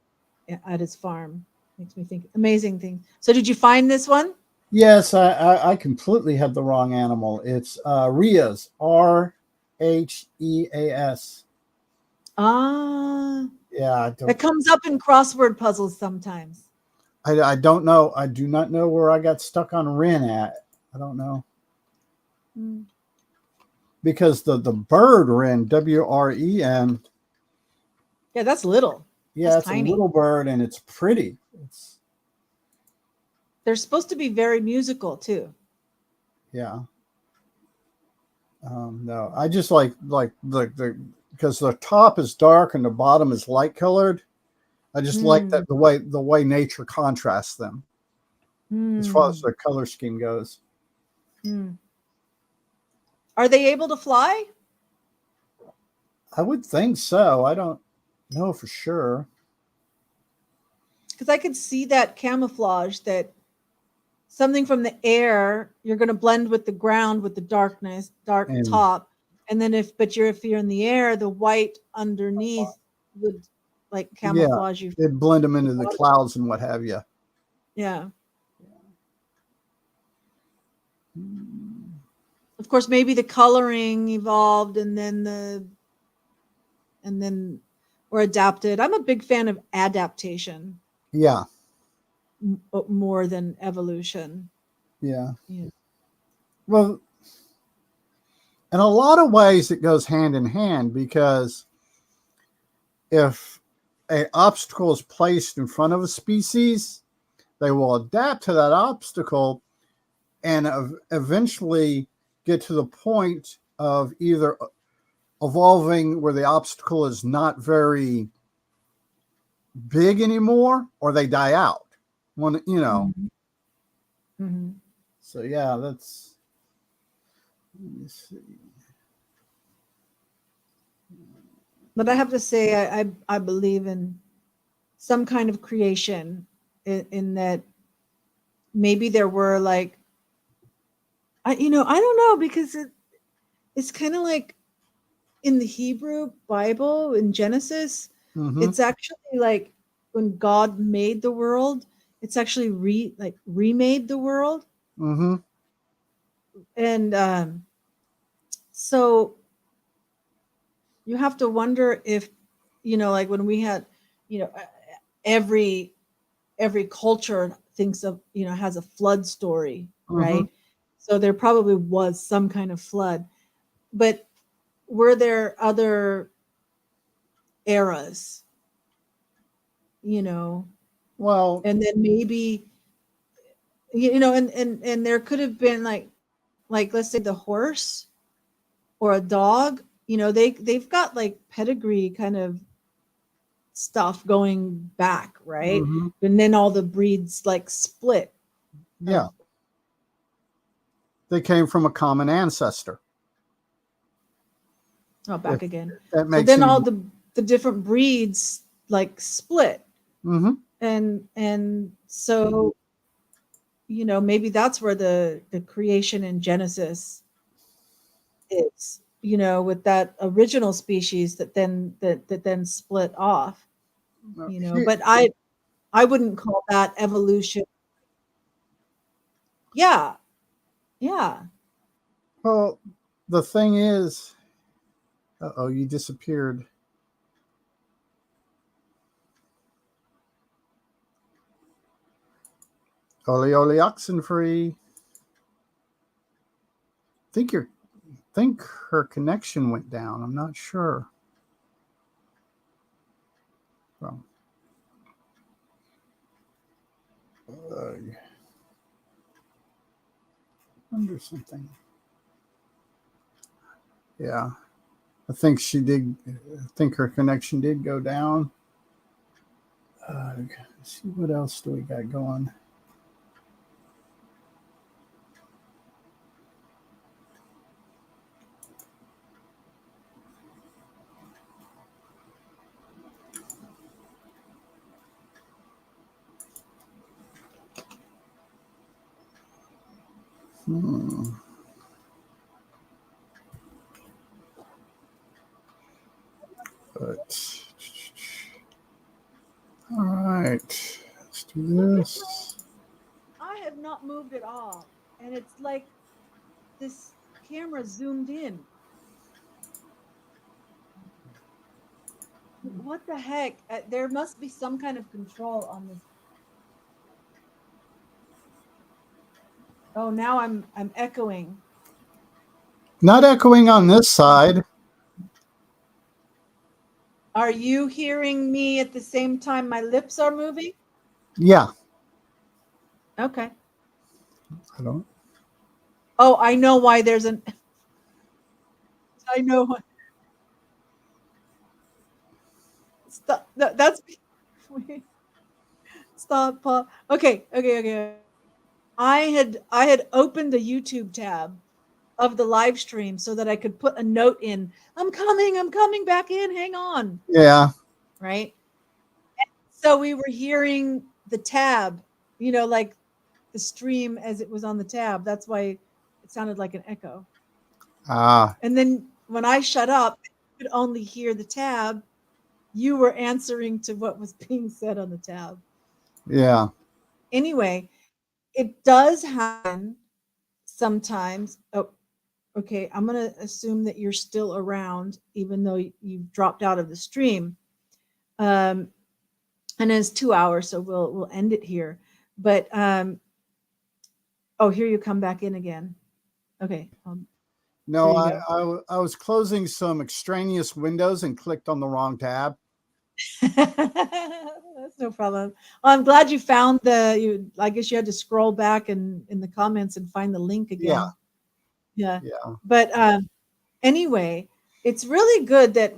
at his farm. Makes me think amazing thing. So did you find this one? Yes, I completely had the wrong animal. It's Rheas, RHEAS. Ah, Yeah, I don't. that comes up in crossword puzzles sometimes. I don't know. I do not know where I got stuck on Wren at. I don't know. Mm. Because the bird wren, WREN, Yeah, that's little. yeah, That's it's tiny. a little bird and it's pretty. It's They're supposed to be very musical too. yeah. No, I just like the because the top is dark and the bottom is light colored. I just like that the way nature contrasts them as far as Mm. their color scheme goes. Mm. Are they able to fly? I would think so. I don't know for sure. Because I could see that camouflage, that something from the air, you're going to blend with the ground with the darkness, dark And top. And then if you're in the air, the white underneath would like yeah, camouflage you. it blend them into the clouds and what have you. Yeah. Of course, maybe the coloring evolved and then or adapted. I'm a big fan of adaptation Yeah, more than evolution. yeah. Yeah. Well, in a lot of ways, it goes hand in hand because if an obstacle is placed in front of a species, they will adapt to that obstacle and eventually get to the point of either evolving where the obstacle is not very big anymore or they die out. One, you know. Mm-hmm. So yeah, that's. Let me see. But I have to say, I believe in some kind of creation in that maybe there were like, I don't know, because it's kind of like in the Hebrew Bible in Genesis, Mm-hmm. it's actually like when God made the world, it's actually remade the world. Mm-hmm. And so you have to wonder if, like when we had, every culture thinks of, has a flood story, Mm-hmm. right? So there probably was some kind of flood, but were there other eras, you know? Well, And then maybe, and there could have been like let's say the horse or a dog, they've got like pedigree kind of stuff going back, right? mm-hmm. And then all the breeds like split. Yeah, they came from a common ancestor. Oh, If back again. that So makes then any. all the different breeds like split, Mm-hmm. and so maybe that's where the creation in Genesis is, with that original species that then split off, but I wouldn't call that evolution. Yeah, yeah. Well, the thing is, oh, you disappeared. Ole ole oxen free. Think her connection went down. I'm not sure. Well, wonder something. Yeah, I think she did. I think her connection did go down. Let's see what else do we got going. But all right, let's do this. I have not moved at all, and it's like this camera zoomed in. What the heck? There must be some kind of control on this. Oh, now I'm echoing. Not echoing on this side. Are you hearing me at the same time my lips are moving? Yeah. Okay. I don't. Oh, I know why there's an. I know. Stop. That's. Stop. Okay. I had opened the YouTube tab of the live stream so that I could put a note in. I'm coming back in. Hang on. Yeah. Right. So we were hearing the tab, like the stream as it was on the tab. That's why it sounded like an echo. Ah. And then when I shut up, I could only hear the tab. You were answering to what was being said on the tab. Yeah. Anyway, it does happen sometimes. Oh, okay. I'm going to assume that you're still around, even though you've dropped out of the stream. And it's 2 hours, so we'll end it here. But oh, here you come back in again. Okay. No, there you I was closing some extraneous windows and clicked on the wrong tab. That's no problem. Well, I'm glad you found I guess you had to scroll back in the comments and find the link again. Yeah. Yeah. But anyway, it's really good that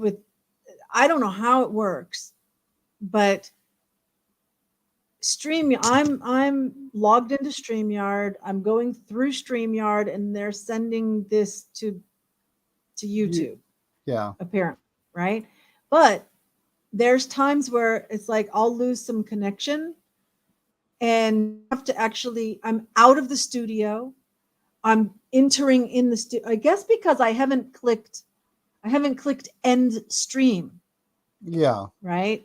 I don't know how it works, but I'm logged into StreamYard. I'm going through StreamYard and they're sending this to YouTube, Yeah. apparently, right? But there's times where it's like I'll lose some connection and have to I'm out of the studio. I'm entering in the studio, I guess, because I haven't clicked end stream, Yeah. right?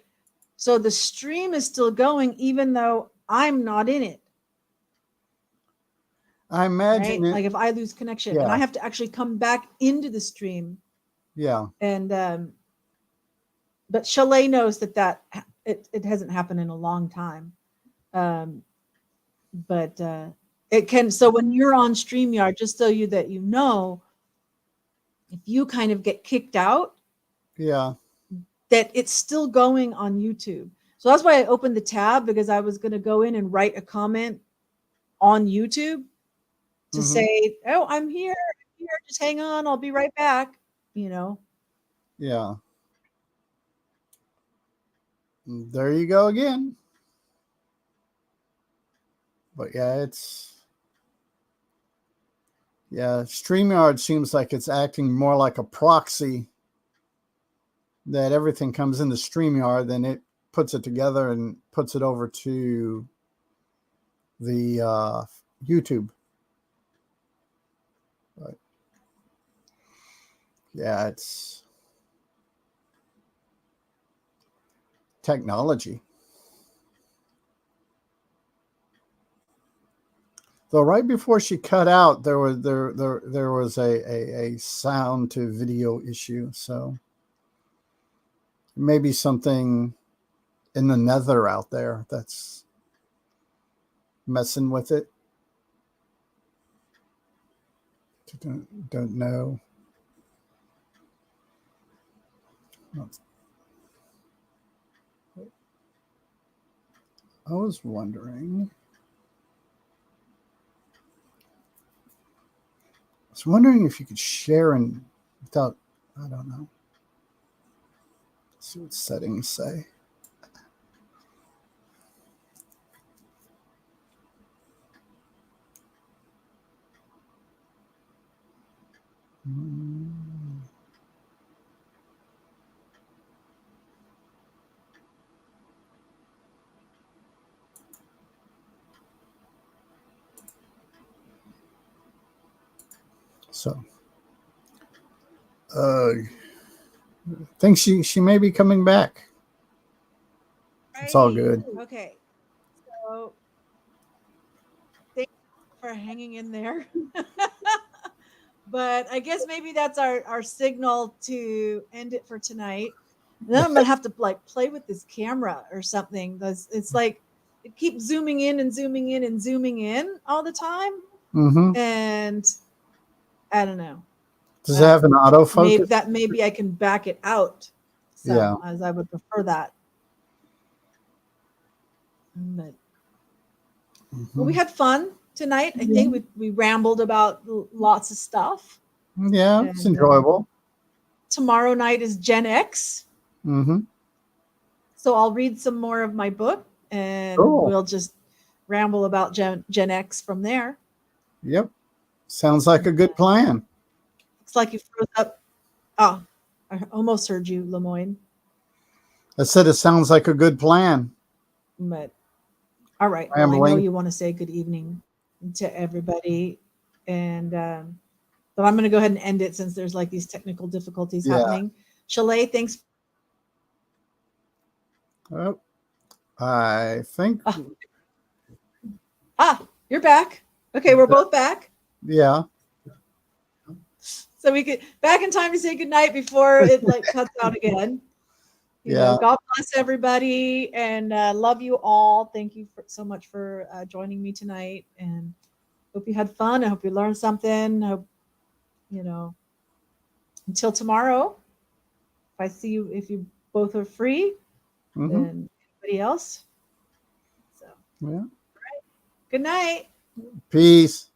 So the stream is still going even though I'm not in it. I imagine Right? it. Like if I lose connection and I have to actually come back into the stream. Yeah. And but Chalet knows that it hasn't happened in a long time. But it can. So when you're on StreamYard, just so that you know, if you kind of get kicked out, Yeah. that it's still going on YouTube. So that's why I opened the tab, because I was going to go in and write a comment on YouTube to say, "Oh, I'm here. Just hang on. I'll be right back." Yeah. There you go again. But yeah, StreamYard seems like it's acting more like a proxy, that everything comes into StreamYard, then it puts it together and puts it over to the YouTube. But yeah, it's technology. Though right before she cut out, there was a sound to video issue. So maybe something in the nether out there that's messing with it. Don't know. I was wondering. If you could share and without, I don't know. Let's see what settings say. So, think she may be coming back. It's all good. Okay. So thank you for hanging in there. But I guess maybe that's our signal to end it for tonight. And then I'm gonna have to play with this camera or something. It's like it keeps zooming in and zooming in and zooming in all the time. Mm-hmm. and I don't know. Does it have an autofocus? Maybe I can back it out some, Yeah. as I would prefer that. But well, we Mhm. had fun tonight. I think we rambled about lots of stuff. Yeah, it's And, enjoyable. Tomorrow night is Gen X, Mm-hmm. so I'll read some more of my book, and Cool. we'll just ramble about Gen X from there. Yep. Sounds like a good plan. Looks like you froze up. Oh, I almost heard you, Lemoyne. I said it sounds like a good plan. But all right. Well, I know Rambling. you want to say good evening to everybody, and but I'm going to go ahead and end it since there's like these technical difficulties Yeah. happening. Chalet, thanks. Oh, I think. You're back. Okay, we're both back. Yeah. So we could back in time to say goodnight before it like cuts out again. You know, Yeah. God bless everybody, and love you all. Thank you so much for joining me tonight, and hope you had fun. I hope you learned something. I hope, you know, until tomorrow, if I see you, if you both are free, Mm-hmm. then anybody else. So Yeah. good night. Peace.